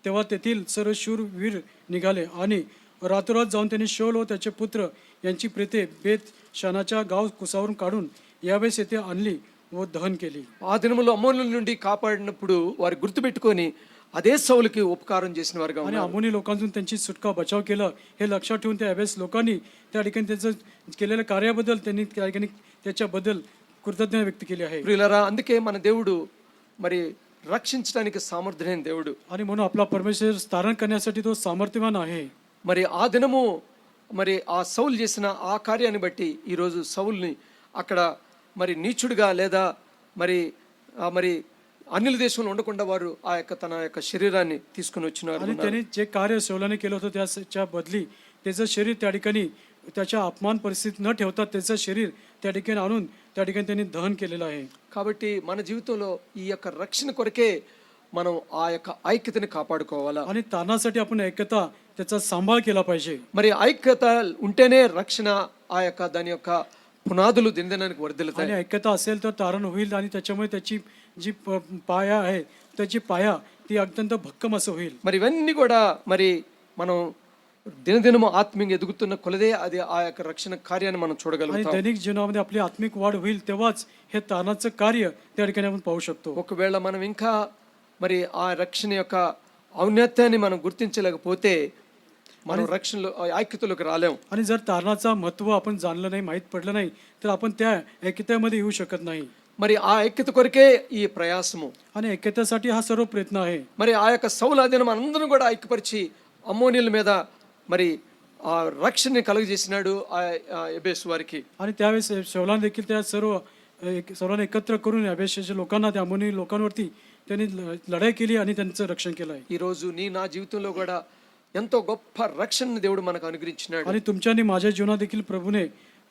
तेव्हा तेथील सर्व शूरवीर निघाले आणि रातोरात जाऊन त्यांनी शौल व त्याचे पुत्र यांची प्रेते बेत शानाच्या गाव कुसावरून काढून याबेस येथे आणली व दहन केली. ఆ దినములో అమ్మోనుల నుండి కాపాడినప్పుడు వారు గుర్తుపెట్టుకొని అదే సౌలుకి ఉపకారం చేసిన వారుగా आणि ఉన్నారు. अमोनी लोकांतून त्यांची सुटका बचाव केलं हे लक्षात ठेवून त्या याबेस लोकांनी त्या ठिकाणी त्याचं केलेल्या कार्याबद्दल त्यांनी त्या ठिकाणी त्याच्याबद्दल कृतज्ञता व्यक्त केली आहे. ప్రియులారా, అందుకే మన దేవుడు మరి రక్షించడానికి సామర్థ్యమైన దేవుడు. आणि म्हणून आपला परमेश्वर तारण करण्यासाठी तो सामर्थ्यवान आहे. మరి ఆ దినము మరి ఆ సౌలు చేసిన ఆ కార్యాన్ని బట్టి ఈరోజు సౌల్ని అక్కడ మరి నీచుడిగా లేదా మరి మరి అన్యుల దేశంలో ఉండకుండా వారు ఆ యొక్క తన యొక్క శరీరాన్ని తీసుకుని వచ్చినారు. आणि त्याने जे कार्य शौलाने केलं होतं त्याच्या बदली त्याचं शरीर त्या ठिकाणी त्याच्या अपमान परिस्थितीत न ठेवता त्याचं शरीर त्या ठिकाणी आणून त्या ठिकाणी त्यांनी दहन केलेलं आहे. కాబట్టి మన జీవితంలో ఈ యొక్క రక్షణ కొరకే మనం ఆ యొక్క ఐక్యతని కాపాడుకోవాలా. आणि तारणासाठी आपण ऐक्यता त्याचा सांभाळ केला पाहिजे. మరి ఐక్యత ఉంటేనే రక్షణ ఆ యొక్క దాని యొక్క పునాదులు దినదినానికి వర్ధిల్లుతాయి. आणि ऐक्यता असेल तर तारण होईल आणि त्याच्यामुळे त्याची जी पाया आहे त्याची पाया ती अत्यंत भक्कम असं होईल. మరి ఇవన్నీ కూడా మరి మనం దినదినము ఆత్మీయంగా ఎదుగుతున్న కొలదే అది ఆ యొక్క రక్షణ కార్యాన్ని మనం आणि చూడగలుగుతాం. दैनिक जीवनामध्ये आपली आत्मिक वाढ होईल तेव्हाच हे तारणाचं कार्य त्या ठिकाणी आपण पाहू शकतो. ఒకవేళ మనం ఇంకా మరి ఆ రక్షణ యొక్క ఔన్నత్యాన్ని మనం గుర్తించలేకపోతే మనం రక్షణలో ఐక్యతలోకి రాలేం. आणि जर तारणाचा महत्व आपण जाणलं नाही, माहीत पडलं नाही, तर आपण त्या ऐक्यतेमध्ये येऊ शकत नाही. మరి ఆ ఐక్యత కొరకే ఈ ప్రయాసము. आणि ऐक्यतेसाठी हा सर्व प्रयत्न आहे. మరి ఆ యొక్క సౌలాదిని మనందరం కూడా ఐక్యపరిచి అమ్మోనీల మీద మరి ఆ రక్షణని కలుగజేసినాడు ఆ ఎబేసు వారికి. आणि त्यावेळेस शौलाने देखील त्या सर्वांना एकत्र करून अभेशेच्या लोकांना, त्या अमोनी लोकांवरती त्यांनी लढाई केली आणि त्यांचं रक्षण केलं आहे. ఈ రోజు నీ నా జీవితంలో కూడా ఎంతో గొప్ప రక్షణని దేవుడు మనకు అనుగ్రహించినాడు. आणि तुमच्या आणि माझ्या जीवनात देखील प्रभूने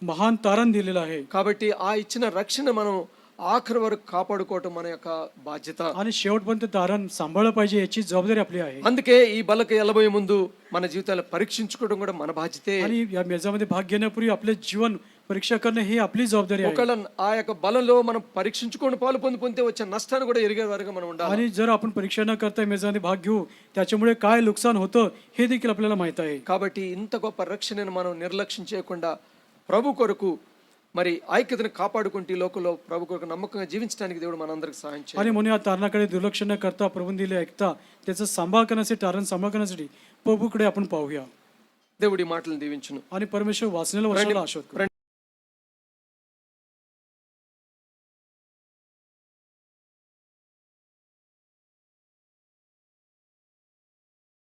महान तारण दिलेलं आहे. కాబట్టి ఆ ఇచ్చిన రక్షణ మనం ఆఖరి వరకు కాపాడుకోవటం మన యొక్క బాధ్యత. आणि शेवटपर्यंत तारण सांभाळलं पाहिजे याची जबाबदारी आपली आहे. అందుకే ఈ బలకు వెళ్ళబోయే ముందు మన జీవితాలు పరీక్షించుకోవడం కూడా మన బాధ్యతే. आणि या मेजामध्ये भाग घेण्यापूर्वी आपले जीवन परीक्षा करणं ही आपली जबाबदारी आहे. ఒకవేళ ఆ యొక్క బలంలో మనం పరీక్షించుకొని పాలు పొందితే వచ్చే నష్టాన్ని కూడా ఎరిగే వరకు మనం ఉండాలి. आणि जर आपण परीक्षा न करता मेजामध्ये भाग घेऊ त्याच्यामुळे काय नुकसान होतं हे देखील आपल्याला माहित आहे. కాబట్టి ఇంత గొప్ప రక్షణను మనం నిర్లక్ష్యం చేయకుండా ప్రభు కొరకు మరి ఐక్యతను కాపాడుకుంటూ ఈ లోకంలో ప్రభు కొరకు నమ్మకంగా జీవించడానికి దేవుడు మనందరికి సహాయం చేయాలి. आणि म्हणून या तारणाकडे दुर्लक्ष न करता प्रभूने दिले ऐकता त्याचा सांभाळ करण्यासाठी, तारण सांभाळ करण्यासाठी प्रभूकडे आपण पाहूया. దేవుడి మాటలను దీవించును. आणि परमेश्वर वाचनेला वर्षाला आशीर्वाद करू.